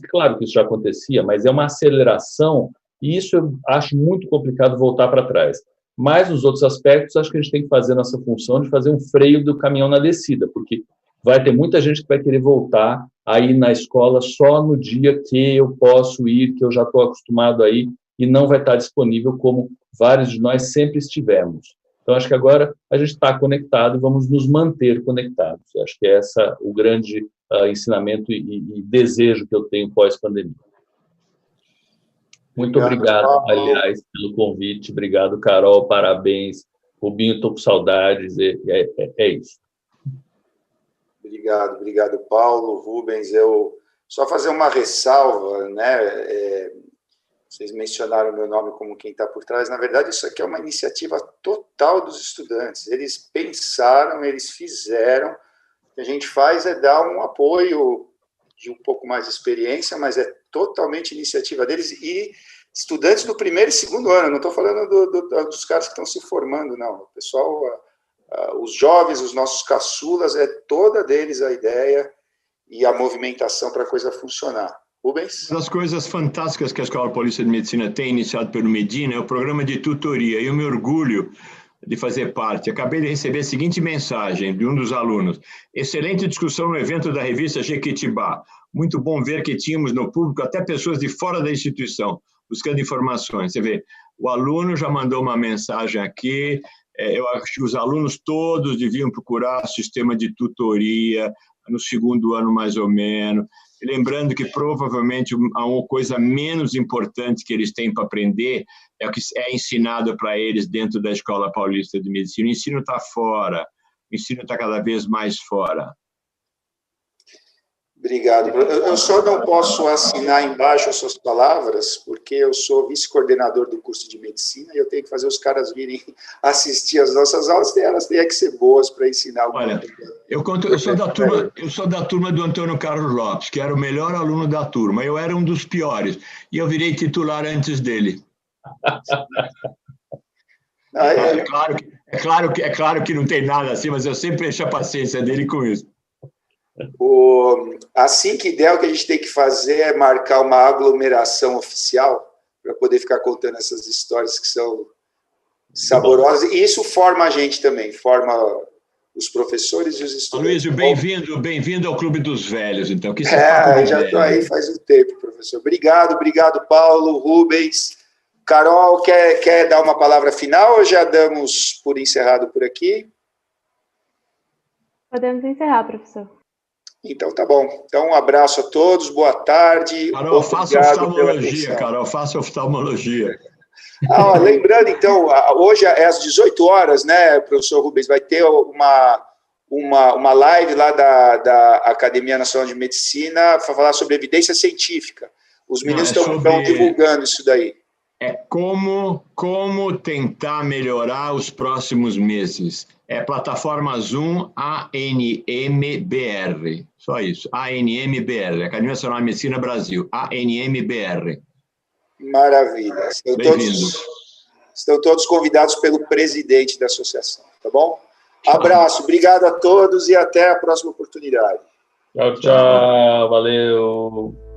claro que isso já acontecia, mas é uma aceleração, e isso eu acho muito complicado voltar para trás. Mas, nos outros aspectos, acho que a gente tem que fazer nossa função de fazer um freio do caminhão na descida, porque vai ter muita gente que vai querer voltar a ir na escola só no dia que eu posso ir, que eu já estou acostumado a ir, e não vai estar disponível como vários de nós sempre estivemos. Então, acho que agora a gente está conectado e vamos nos manter conectados. Acho que é esse o grande ensinamento e desejo que eu tenho pós-pandemia. Muito obrigado, aliás, pelo convite. Obrigado, Carol, parabéns. Rubinho, estou com saudades, é isso. Obrigado, Paulo, Rubens. Eu só fazer uma ressalva, né? Vocês mencionaram o meu nome como quem está por trás. Na verdade, isso aqui é uma iniciativa total dos estudantes. Eles pensaram, eles fizeram. O que a gente faz é dar um apoio de um pouco mais de experiência, mas é totalmente iniciativa deles e estudantes do primeiro e segundo ano. Não estou falando dos caras que estão se formando, não. O pessoal, os jovens, os nossos caçulas, é toda deles a ideia e a movimentação para a coisa funcionar. Rubens? Uma das coisas fantásticas que a Escola Paulista de Medicina tem, iniciado pelo Medina, é o programa de tutoria. E eu me orgulho de fazer parte. Acabei de receber a seguinte mensagem de um dos alunos. Excelente discussão no evento da revista Jequitibá. Muito bom ver que tínhamos no público até pessoas de fora da instituição, buscando informações. Você vê, o aluno já mandou uma mensagem aqui. Eu acho que os alunos todos deviam procurar sistema de tutoria no segundo ano, mais ou menos. Lembrando que provavelmente uma coisa menos importante que eles têm para aprender é o que é ensinado para eles dentro da Escola Paulista de Medicina. O ensino está fora, o ensino está cada vez mais fora. Obrigado. Eu só não posso assinar embaixo as suas palavras, porque eu sou vice-coordenador do curso de medicina e eu tenho que fazer os caras virem assistir às nossas aulas, e elas têm que ser boas para ensinar alguma coisa. Olha, eu sou da turma do Antônio Carlos Lopes, que era o melhor aluno da turma. Eu era um dos piores, e eu virei titular antes dele. É claro que não tem nada assim, mas eu sempre encho a paciência dele com isso. Assim que der, o que a gente tem que fazer é marcar uma aglomeração oficial para poder ficar contando essas histórias que são saborosas. E isso forma a gente também, forma os professores e os estudantes. Luísio, bem-vindo ao Clube dos Velhos, então. Que já estou aí faz um tempo, professor. Obrigado, Paulo, Rubens. Carol, quer dar uma palavra final ou já damos por encerrado por aqui? Podemos encerrar, professor. Então, tá bom. Então, um abraço a todos, boa tarde. Carol, faça oftalmologia, Carol, faça oftalmologia. Lembrando, então, hoje é às 18 horas, né, professor Rubens, vai ter uma live lá da Academia Nacional de Medicina para falar sobre evidência científica. Os meninos estão divulgando isso daí. É como tentar melhorar os próximos meses. É plataforma Zoom ANMBR. Só isso. ANMBR. Academia Nacional de Medicina Brasil. ANMBR. Maravilha. Estão todos convidados pelo presidente da associação. Tá bom? Abraço. Obrigado a todos e até a próxima oportunidade. Tchau, tchau. Valeu.